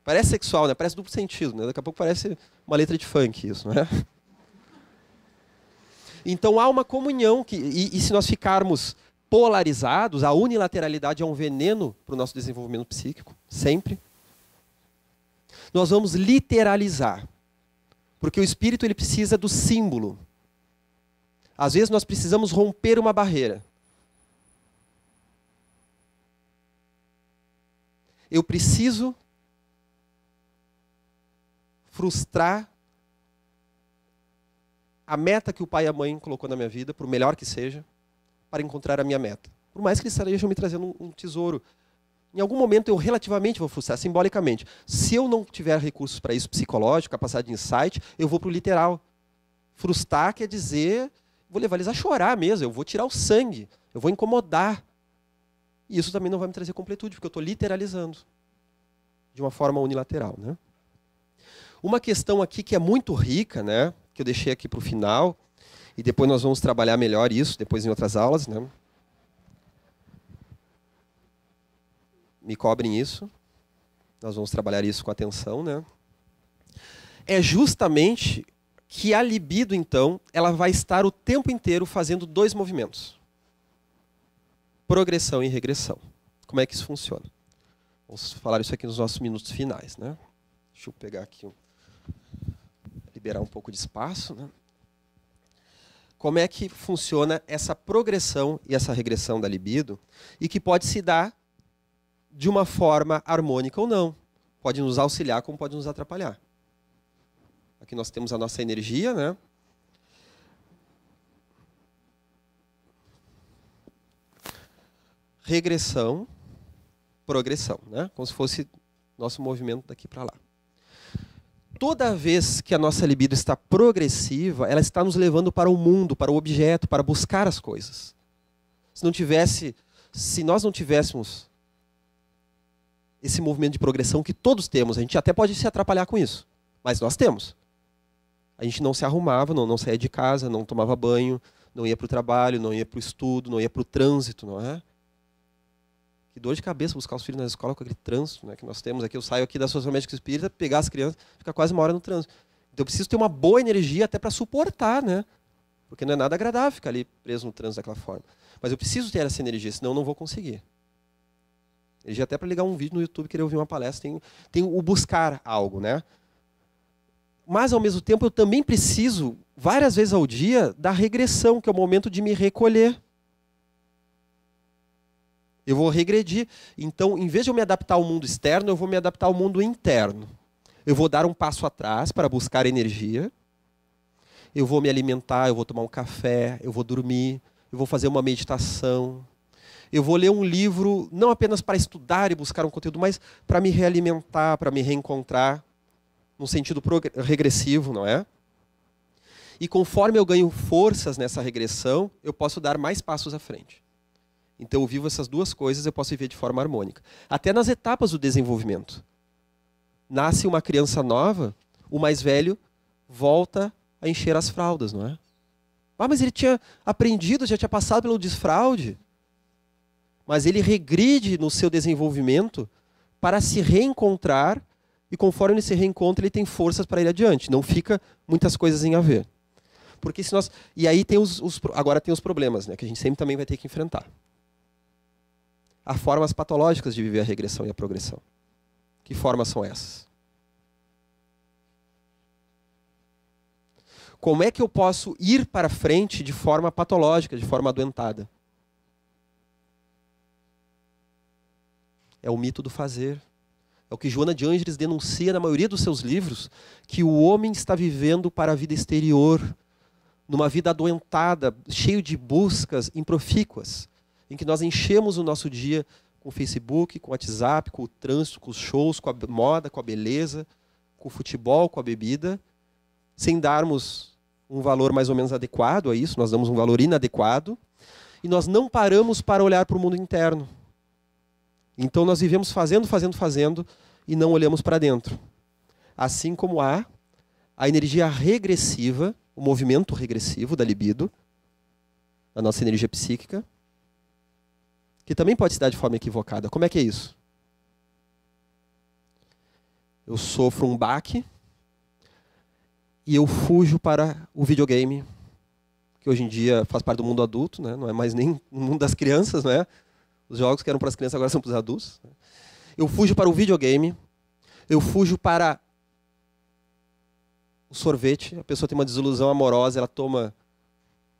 Parece sexual, né? Parece duplo sentido, né? Daqui a pouco parece uma letra de funk isso, não é? Então há uma comunhão, e se nós ficarmos polarizados, a unilateralidade é um veneno para o nosso desenvolvimento psíquico, sempre. Nós vamos literalizar, porque o espírito ele precisa do símbolo. Às vezes nós precisamos romper uma barreira. Eu preciso frustrar a meta que o pai e a mãe colocou na minha vida, por melhor que seja, para encontrar a minha meta. Por mais que eles estejam me trazendo um tesouro. Em algum momento eu relativamente vou frustrar, simbolicamente. Se eu não tiver recursos para isso psicológico, capacidade de insight, eu vou para o literal. Frustrar quer dizer, vou levar eles a chorar mesmo, eu vou tirar o sangue, eu vou incomodar. E isso também não vai me trazer completude, porque eu estou literalizando de uma forma unilateral, né? Uma questão aqui que é muito rica, né, que eu deixei aqui para o final, e depois nós vamos trabalhar melhor isso, depois em outras aulas, né? Me cobrem isso. Nós vamos trabalhar isso com atenção, né? É justamente que a libido, então, ela vai estar o tempo inteiro fazendo dois movimentos. Progressão e regressão. Como é que isso funciona? Vamos falar isso aqui nos nossos minutos finais, né? Deixa eu pegar aqui, liberar um pouco de espaço, né? Como é que funciona essa progressão e essa regressão da libido e que pode se dar de uma forma harmônica ou não. Pode nos auxiliar como pode nos atrapalhar. Aqui nós temos a nossa energia, né? regressão, progressão, né? Como se fosse nosso movimento daqui para lá. Toda vez que a nossa libido está progressiva, ela está nos levando para o mundo, para o objeto, para buscar as coisas. Se nós não tivéssemos esse movimento de progressão que todos temos, a gente até pode se atrapalhar com isso, mas nós temos. A gente não se arrumava, não saía de casa, não tomava banho, não ia para o trabalho, não ia para o estudo, não ia para o trânsito, não é? Que dor de cabeça buscar os filhos na escola com aquele trânsito, né, que nós temos aqui. Eu saio aqui da Social Médica Espírita, pegar as crianças, ficar quase uma hora no trânsito. Então eu preciso ter uma boa energia até para suportar, né? Porque não é nada agradável ficar ali preso no trânsito daquela forma. Mas eu preciso ter essa energia, senão eu não vou conseguir. Energia até para ligar um vídeo no YouTube, querer ouvir uma palestra, tem o buscar algo, né? Mas, ao mesmo tempo, eu também preciso, várias vezes ao dia, da regressão, que é o momento de me recolher. Eu vou regredir. Então, em vez de eu me adaptar ao mundo externo, eu vou me adaptar ao mundo interno. Eu vou dar um passo atrás para buscar energia. Eu vou me alimentar, eu vou tomar um café, eu vou dormir, eu vou fazer uma meditação. Eu vou ler um livro, não apenas para estudar e buscar um conteúdo, mas para me realimentar, para me reencontrar, num sentido regressivo, não é? E conforme eu ganho forças nessa regressão, eu posso dar mais passos à frente. Então eu vivo essas duas coisas, eu posso viver de forma harmônica. Até nas etapas do desenvolvimento. Nasce uma criança nova, o mais velho volta a encher as fraldas, não é? Ah, mas ele tinha aprendido, já tinha passado pelo desfraude. Mas ele regride no seu desenvolvimento para se reencontrar, e conforme ele se reencontra, ele tem forças para ir adiante. Não fica muitas coisas em haver. Porque se nós... E aí tem agora tem os problemas, né, que a gente sempre também vai ter que enfrentar. Há formas patológicas de viver a regressão e a progressão. Que formas são essas? Como é que eu posso ir para frente de forma patológica, de forma adoentada? É o mito do fazer. É o que Joana de Ângeles denuncia na maioria dos seus livros, que o homem está vivendo para a vida exterior, numa vida adoentada, cheio de buscas improfícuas, em que nós enchemos o nosso dia com o Facebook, com o WhatsApp, com o trânsito, com os shows, com a moda, com a beleza, com o futebol, com a bebida, sem darmos um valor mais ou menos adequado a isso, nós damos um valor inadequado, e nós não paramos para olhar para o mundo interno. Então nós vivemos fazendo, e não olhamos para dentro. Assim como há a energia regressiva, o movimento regressivo da libido, da nossa energia psíquica, que também pode se dar de forma equivocada. Como é que é isso? Eu sofro um baque e eu fujo para o videogame, que hoje em dia faz parte do mundo adulto, né? Não é mais nem no mundo das crianças, né? Os jogos que eram para as crianças agora são para os adultos. Eu fujo para o videogame, eu fujo para o sorvete. A pessoa tem uma desilusão amorosa, ela toma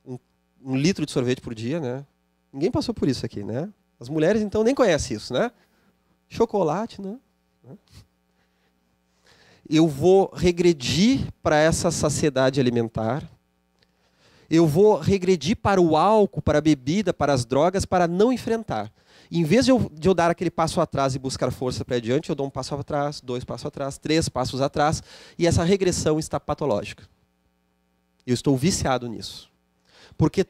um litro de sorvete por dia, né? Ninguém passou por isso aqui, né? As mulheres, então, nem conhecem isso, né? Chocolate, né? Eu vou regredir para essa saciedade alimentar. Eu vou regredir para o álcool, para a bebida, para as drogas, para não enfrentar. Em vez de eu dar aquele passo atrás e buscar força para adiante, eu dou um passo atrás, 2 passos atrás, 3 passos atrás, e essa regressão está patológica. Eu estou viciado nisso. Porque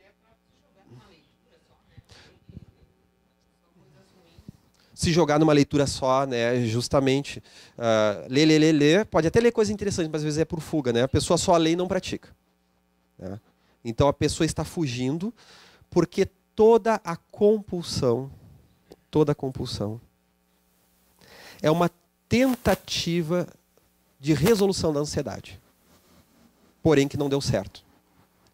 se jogar numa leitura só, né, justamente, ler, pode até ler coisa interessante, mas às vezes é por fuga, né? A pessoa só lê e não pratica. Né? Então a pessoa está fugindo porque toda a compulsão é uma tentativa de resolução da ansiedade, porém que não deu certo.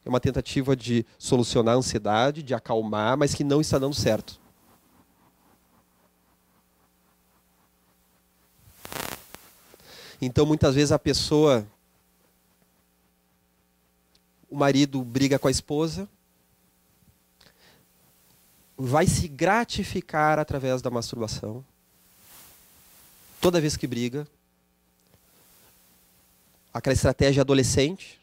É uma tentativa de solucionar a ansiedade, de acalmar, mas que não está dando certo. Então, muitas vezes o marido briga com a esposa, vai se gratificar através da masturbação. Toda vez que briga. Aquela estratégia adolescente.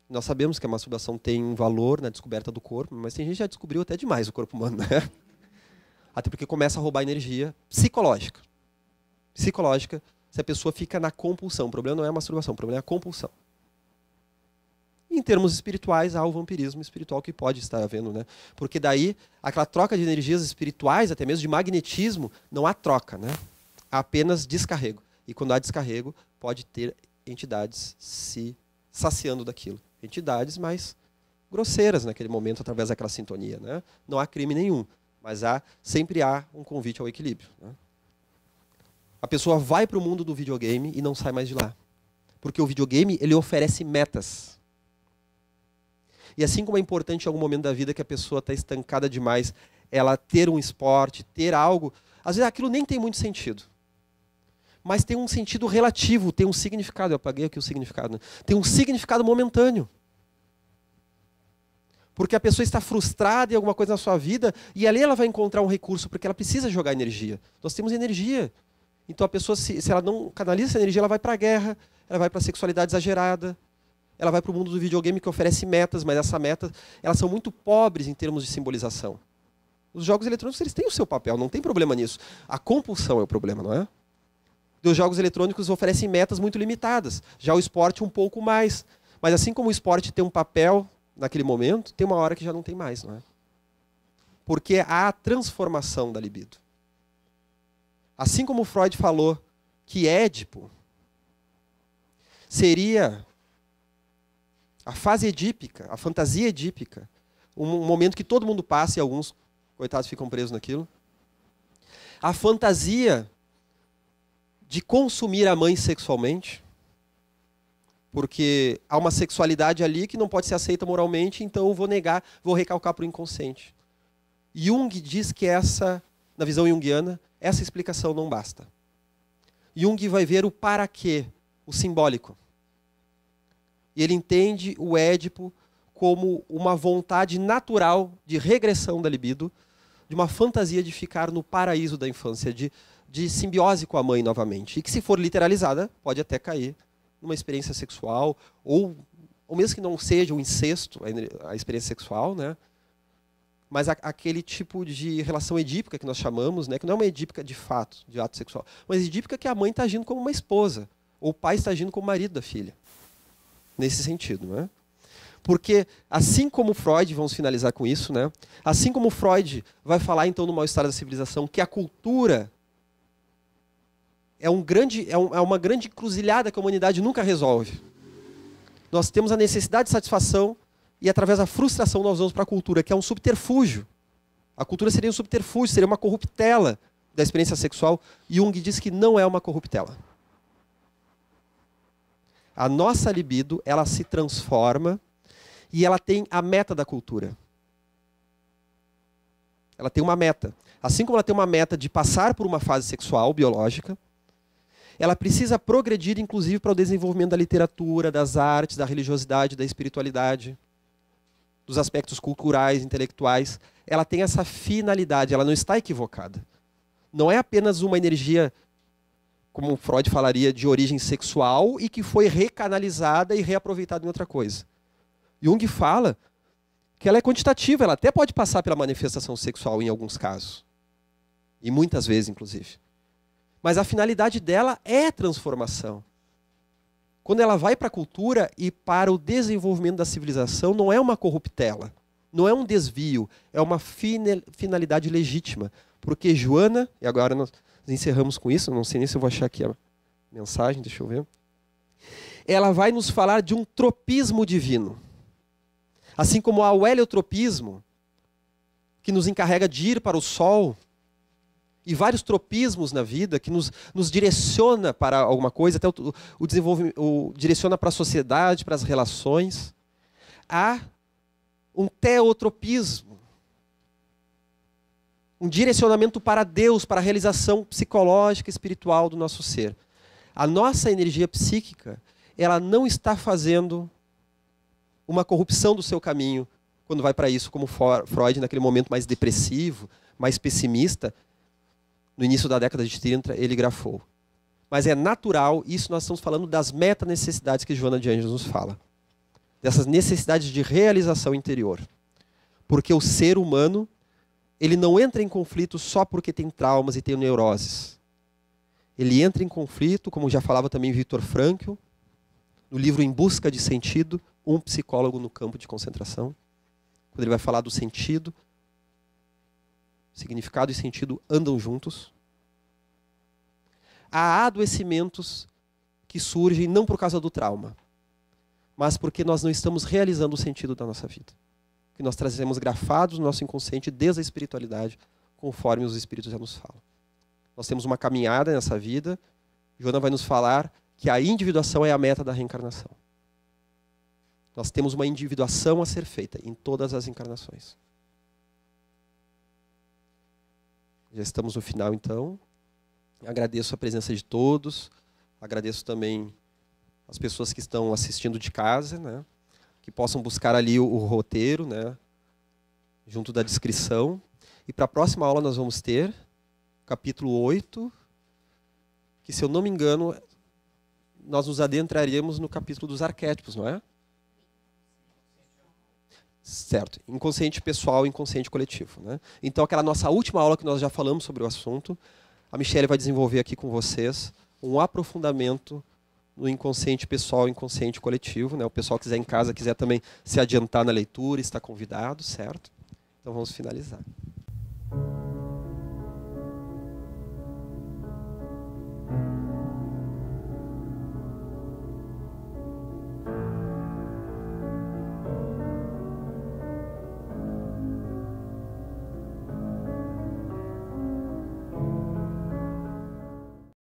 Nós sabemos que a masturbação tem um valor na descoberta do corpo, mas tem gente que já descobriu até demais o corpo humano, né? Até porque começa a roubar energia psicológica. Psicológica, se a pessoa fica na compulsão. O problema não é a masturbação, o problema é a compulsão. Em termos espirituais, há o vampirismo espiritual que pode estar havendo, né? Porque daí, aquela troca de energias espirituais, até mesmo de magnetismo, não há troca, né? Há apenas descarrego. E quando há descarrego, pode ter entidades se saciando daquilo. Entidades mais grosseiras naquele momento, através daquela sintonia, né? Não há crime nenhum, mas sempre há um convite ao equilíbrio, né? A pessoa vai para o mundo do videogame e não sai mais de lá. Porque o videogame, ele oferece metas. E assim como é importante em algum momento da vida que a pessoa está estancada demais, ela ter um esporte, ter algo, às vezes aquilo nem tem muito sentido. Mas tem um sentido relativo, tem um significado. Eu apaguei aqui o significado, né? Tem um significado momentâneo. Porque a pessoa está frustrada em alguma coisa na sua vida e ali ela vai encontrar um recurso, porque ela precisa jogar energia. Nós temos energia. Então a pessoa, se ela não canaliza essa energia, ela vai para a guerra, ela vai para a sexualidade exagerada, ela vai para o mundo do videogame que oferece metas, mas essas metas elas são muito pobres em termos de simbolização. Os jogos eletrônicos eles têm o seu papel, não tem problema nisso. A compulsão é o problema, não é? Os jogos eletrônicos oferecem metas muito limitadas. Já o esporte um pouco mais. Mas assim como o esporte tem um papel naquele momento, tem uma hora que já não tem mais, não é? Porque há a transformação da libido. Assim como Freud falou que Édipo seria a fase edípica, a fantasia edípica, um momento que todo mundo passa e alguns, coitados, ficam presos naquilo. A fantasia de consumir a mãe sexualmente, porque há uma sexualidade ali que não pode ser aceita moralmente, então eu vou negar, vou recalcar para o inconsciente. Jung diz que na visão junguiana, essa explicação não basta. Jung vai ver o para quê, o simbólico. E ele entende o Édipo como uma vontade natural de regressão da libido, de uma fantasia de ficar no paraíso da infância, de simbiose com a mãe novamente. E que, se for literalizada, pode até cair numa experiência sexual, ou mesmo que não seja o incesto, a experiência sexual, né? Mas aquele tipo de relação edípica que nós chamamos, né? Que não é uma edípica de fato, de ato sexual, mas edípica que a mãe está agindo como uma esposa, ou o pai está agindo como marido da filha. Nesse sentido, não é? Porque, assim como Freud, vamos finalizar com isso, né? Assim como Freud vai falar, então, no mal-estar da civilização, que a cultura é uma grande encruzilhada que a humanidade nunca resolve. Nós temos a necessidade de satisfação e, através da frustração, nós vamos para a cultura, que é um subterfúgio. A cultura seria um subterfúgio, seria uma corruptela da experiência sexual. Jung diz que não é uma corruptela. A nossa libido, ela se transforma e ela tem a meta da cultura. Ela tem uma meta. Assim como ela tem uma meta de passar por uma fase sexual, biológica, ela precisa progredir, inclusive, para o desenvolvimento da literatura, das artes, da religiosidade, da espiritualidade, dos aspectos culturais, intelectuais. Ela tem essa finalidade, ela não está equivocada. Não é apenas uma energia, como Freud falaria, de origem sexual e que foi recanalizada e reaproveitada em outra coisa. Jung fala que ela é quantitativa, ela até pode passar pela manifestação sexual em alguns casos. E muitas vezes, inclusive. Mas a finalidade dela é a transformação. Quando ela vai para a cultura e para o desenvolvimento da civilização, não é uma corruptela, não é um desvio, é uma finalidade legítima. Porque Joana, e agora nós encerramos com isso, não sei nem se eu vou achar aqui a mensagem, deixa eu ver. Ela vai nos falar de um tropismo divino. Assim como há o heliotropismo, que nos encarrega de ir para o sol, e vários tropismos na vida que nos direciona para alguma coisa, até o desenvolvimento, direciona para a sociedade, para as relações. Há um teotropismo, um direcionamento para Deus, para a realização psicológica e espiritual do nosso ser. A nossa energia psíquica, ela não está fazendo uma corrupção do seu caminho quando vai para isso, como Freud, naquele momento mais depressivo, mais pessimista, no início da década de 30, ele grafou. Mas é natural, isso nós estamos falando das meta-necessidades que Joana de Ângeles nos fala. Dessas necessidades de realização interior. Porque o ser humano, ele não entra em conflito só porque tem traumas e tem neuroses. Ele entra em conflito, como já falava também Viktor Frankl, no livro Em Busca de Sentido, um psicólogo no campo de concentração, quando ele vai falar do sentido, significado e sentido andam juntos. Há adoecimentos que surgem não por causa do trauma, mas porque nós não estamos realizando o sentido da nossa vida. Que nós trazemos grafados no nosso inconsciente desde a espiritualidade, conforme os espíritos já nos falam. Nós temos uma caminhada nessa vida. Joana vai nos falar que a individuação é a meta da reencarnação. Nós temos uma individuação a ser feita em todas as encarnações. Já estamos no final, então. Agradeço a presença de todos. Agradeço também as pessoas que estão assistindo de casa, né? Que possam buscar ali o roteiro, né? Junto da descrição. E para a próxima aula nós vamos ter capítulo 8, que, se eu não me engano, nós nos adentraríamos no capítulo dos arquétipos, não é? Certo. Inconsciente pessoal e inconsciente coletivo, né? Então, aquela nossa última aula que nós já falamos sobre o assunto, a Michelle vai desenvolver aqui com vocês um aprofundamento no inconsciente pessoal e inconsciente coletivo, né? O pessoal que quiser em casa, quiser também se adiantar na leitura, está convidado, certo? Então, vamos finalizar.